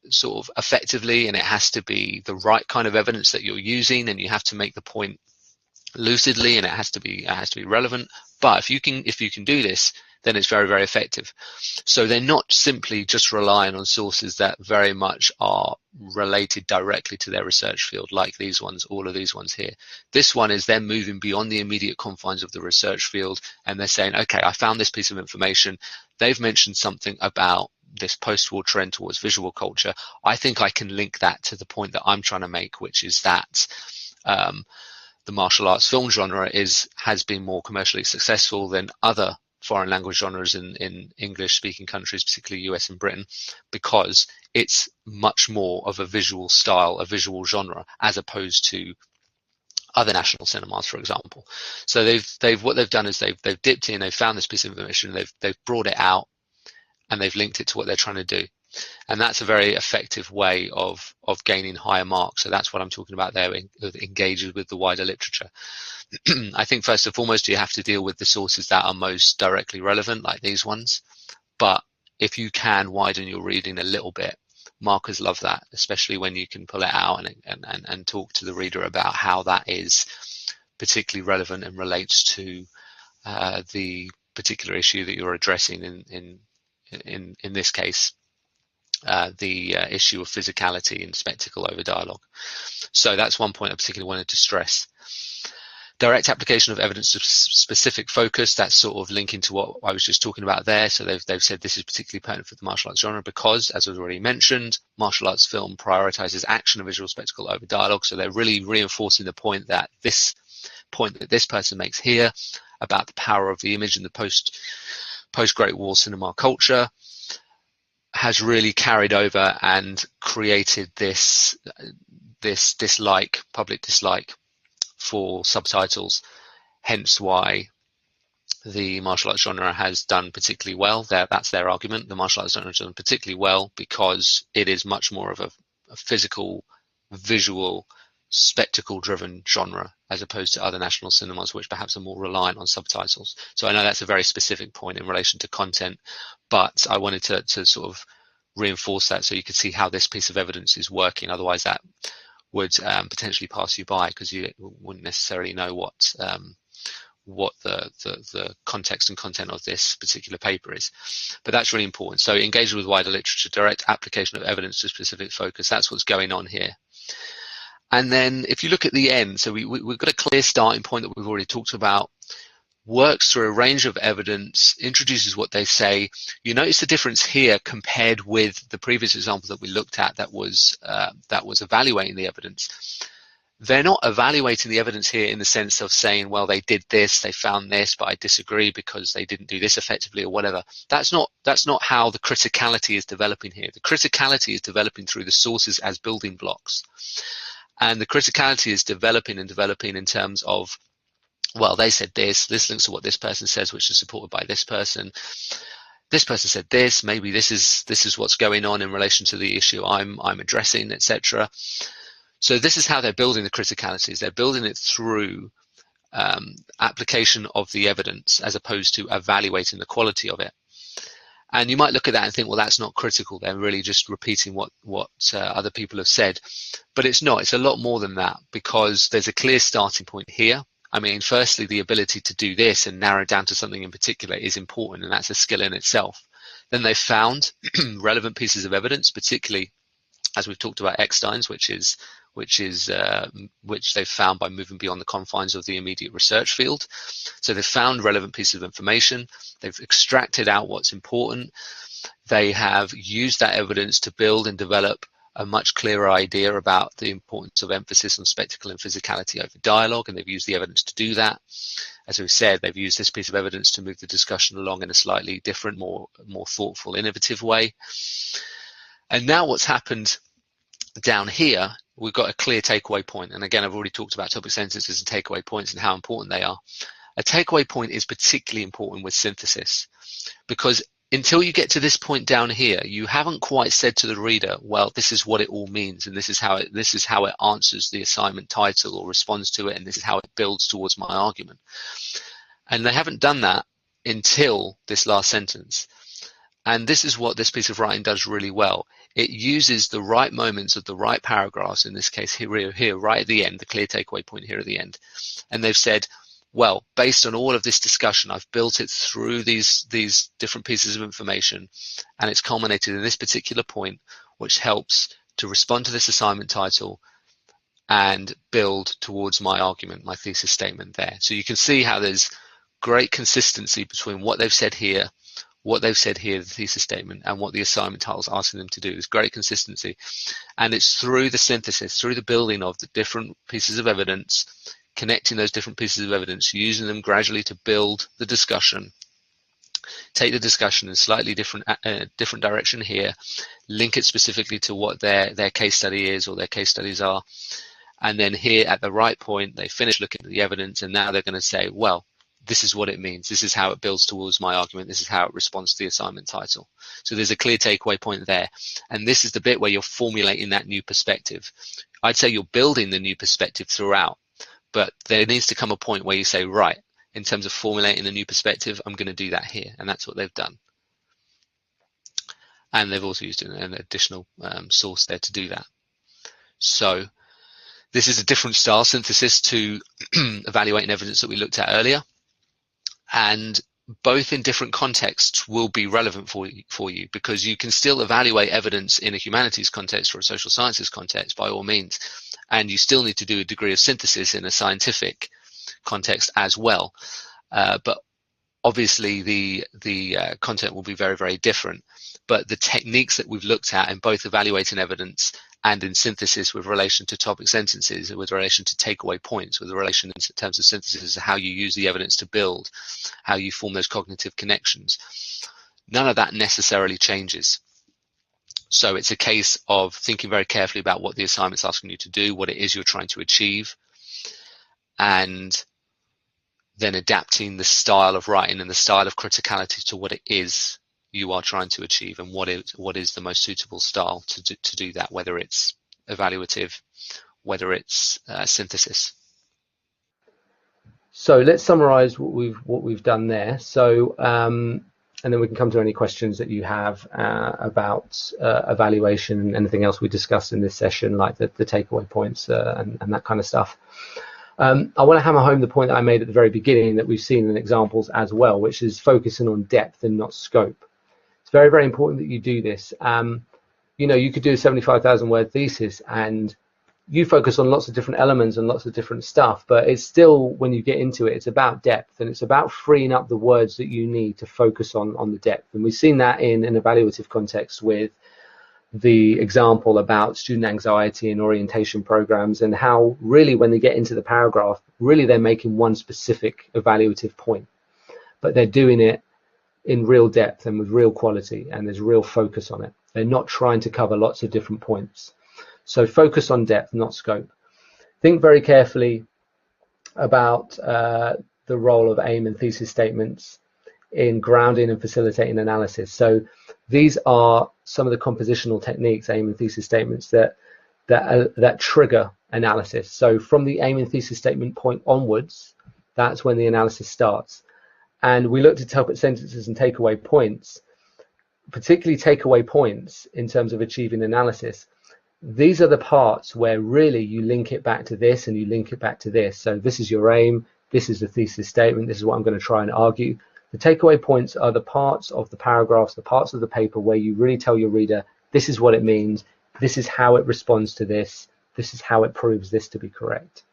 sort of effectively, and it has to be the right kind of evidence that you're using, and you have to make the point lucidly, and it has to be relevant. But if you can do this, then it's very, very effective. So they're not simply just relying on sources that very much are related directly to their research field, like these ones, all of these ones here. This one is they're moving beyond the immediate confines of the research field, and they're saying, okay, I found this piece of information. They've mentioned something about this post-war trend towards visual culture. I think I can link that to the point that I'm trying to make, which is that the martial arts film genre has been more commercially successful than other foreign language genres in English speaking countries, particularly US and Britain, because it's much more of a visual style, a visual genre, as opposed to other national cinemas, for example. So what they've done is they've dipped in, they've found this piece of information, they've brought it out, and they've linked it to what they're trying to do. And that's a very effective way of gaining higher marks. So that's what I'm talking about there, engages with the wider literature. I think first and foremost, you have to deal with the sources that are most directly relevant, like these ones. But if you can widen your reading a little bit. Markers love that, especially when you can pull it out and talk to the reader about how that is particularly relevant and relates to the particular issue that you're addressing in this case, the issue of physicality and spectacle over dialogue. So that's one point I particularly wanted to stress. Direct application of evidence to specific focus, that's sort of linking to what I was just talking about there. So they've said this is particularly pertinent for the martial arts genre because, as was already mentioned, martial arts film prioritizes action and visual spectacle over dialogue. So they're really reinforcing the point that this person makes here about the power of the image in the post-Great War cinema culture has really carried over and created this dislike, public dislike for subtitles, hence why the martial arts genre has done particularly well. That's their argument. The martial arts genre has done particularly well because it is much more of a physical, visual, spectacle-driven genre as opposed to other national cinemas which perhaps are more reliant on subtitles. So I know that's a very specific point in relation to content, but I wanted to sort of reinforce that so you could see how this piece of evidence is working. Otherwise that would potentially pass you by because you wouldn't necessarily know what the context and content of this particular paper is. But that's really important. So engage with wider literature, direct application of evidence to specific focus, that's what's going on here. And then if you look at the end, so we've got a clear starting point that we've already talked about, works through a range of evidence, introduces what they say. You notice the difference here compared with the previous example that we looked at that was evaluating the evidence. They're not evaluating the evidence here in the sense of saying, well, they did this, they found this, but I disagree because they didn't do this effectively or whatever. That's not how the criticality is developing here. The criticality is developing through the sources as building blocks. And the criticality is developing in terms of, well, they said this links to what this person says, which is supported by this person. This person said this, maybe this is what's going on in relation to the issue I'm addressing, etc. So this is how they're building the criticalities. They're building it through application of the evidence as opposed to evaluating the quality of it. And you might look at that and think, well, that's not critical. They're really just repeating what other people have said. But it's not. It's a lot more than that because there's a clear starting point here. I mean, firstly, the ability to do this and narrow down to something in particular is important, and that's a skill in itself. Then they found relevant pieces of evidence, particularly as we've talked about Eckstein's, which they've found by moving beyond the confines of the immediate research field. So they've found relevant pieces of information. They've extracted out what's important. They have used that evidence to build and develop a much clearer idea about the importance of emphasis on spectacle and physicality over dialogue, and they've used the evidence to do that. As we've said, they've used this piece of evidence to move the discussion along in a slightly different, more thoughtful, innovative way. And now what's happened down here, we've got a clear takeaway point. And again, I've already talked about topic sentences and takeaway points and how important they are. A takeaway point is particularly important with synthesis because until you get to this point down here, you haven't quite said to the reader, well, this is what it all means, and this is how it answers the assignment title or responds to it, and this is how it builds towards my argument. And they haven't done that until this last sentence. And this is what this piece of writing does really well. It uses the right moments of the right paragraphs, in this case here right at the end, the clear takeaway point here at the end. And they've said, well, based on all of this discussion, I've built it through these different pieces of information, and it's culminated in this particular point, which helps to respond to this assignment title and build towards my argument, my thesis statement there. So you can see how there's great consistency between what they've said here, the thesis statement, and what the assignment title is asking them to do. There's great consistency. And it's through the synthesis, through the building of the different pieces of evidence, connecting those different pieces of evidence, using them gradually to build the discussion, take the discussion in a slightly different direction here, link it specifically to what their case study is or their case studies are, and then here at the right point, they finish looking at the evidence, and now they're going to say, well, this is what it means. This is how it builds towards my argument. This is how it responds to the assignment title. So there's a clear takeaway point there. And this is the bit where you're formulating that new perspective. I'd say you're building the new perspective throughout, but there needs to come a point where you say, right, in terms of formulating a new perspective, I'm going to do that here. And that's what they've done. and they've also used an additional source there to do that. So this is a different style synthesis to evaluating evidence that we looked at earlier, and both in different contexts will be relevant for you, because you can still evaluate evidence in a humanities context or a social sciences context by all means, and you still need to do a degree of synthesis in a scientific context as well. But obviously the content will be very, very different. But the techniques that we've looked at in both evaluating evidence and in synthesis with relation to topic sentences, with relation to takeaway points, with relation in terms of synthesis, how you use the evidence to build, how you form those cognitive connections, none of that necessarily changes. So it's a case of thinking very carefully about what the assignment's asking you to do, what it is you're trying to achieve, and then adapting the style of writing and the style of criticality to what it is you are trying to achieve, and what is the most suitable style to do that, whether it's evaluative, whether it's synthesis. So let's summarize what we've done there. So and then we can come to any questions that you have about evaluation and anything else we discussed in this session, like the takeaway points and that kind of stuff. I want to hammer home the point that I made at the very beginning that we've seen in examples as well, which is focusing on depth and not scope. It's very, very important that you do this. You know, you could do a 75,000 word thesis and you focus on lots of different elements and lots of different stuff, but it's still, when you get into it, it's about depth, and it's about freeing up the words that you need to focus on the depth. And we've seen that in an evaluative context with the example about student anxiety and orientation programs, and how really when they get into the paragraph, really they're making one specific evaluative point, but they're doing it in real depth and with real quality, and there's real focus on it. They're not trying to cover lots of different points. So focus on depth, not scope. Think very carefully about the role of aim and thesis statements in grounding and facilitating analysis. So these are some of the compositional techniques, aim and thesis statements, that trigger analysis. So from the aim and thesis statement point onwards, that's when the analysis starts. And we looked at topic sentences and takeaway points, particularly takeaway points in terms of achieving analysis. These are the parts where really you link it back to this and you link it back to this. So this is your aim, this is the thesis statement, this is what I'm going to try and argue. The takeaway points are the parts of the paragraphs, the parts of the paper where you really tell your reader, this is what it means, this is how it responds to this is how it proves this to be correct.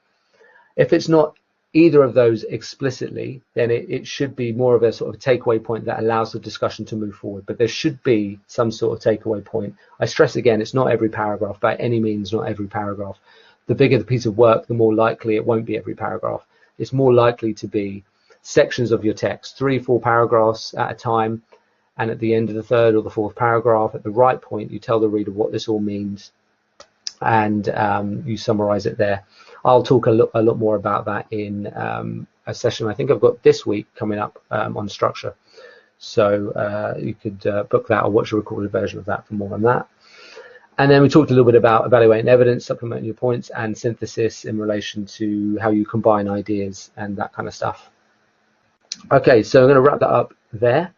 If it's not either of those explicitly, then it should be more of a sort of takeaway point that allows the discussion to move forward. But there should be some sort of takeaway point. I stress again, it's not every paragraph, by any means not every paragraph. The bigger the piece of work, the more likely it won't be every paragraph. It's more likely to be sections of your text, 3-4 paragraphs at a time, and at the end of the third or the fourth paragraph, at the right point, you tell the reader what this all means, and you summarize it there. I'll talk a lot more about that in a session I think I've got this week coming up on structure. So you could book that or watch a recorded version of that for more on that. And then we talked a little bit about evaluating evidence, supplementing your points, and synthesis in relation to how you combine ideas and that kind of stuff. Okay, so I'm going to wrap that up there.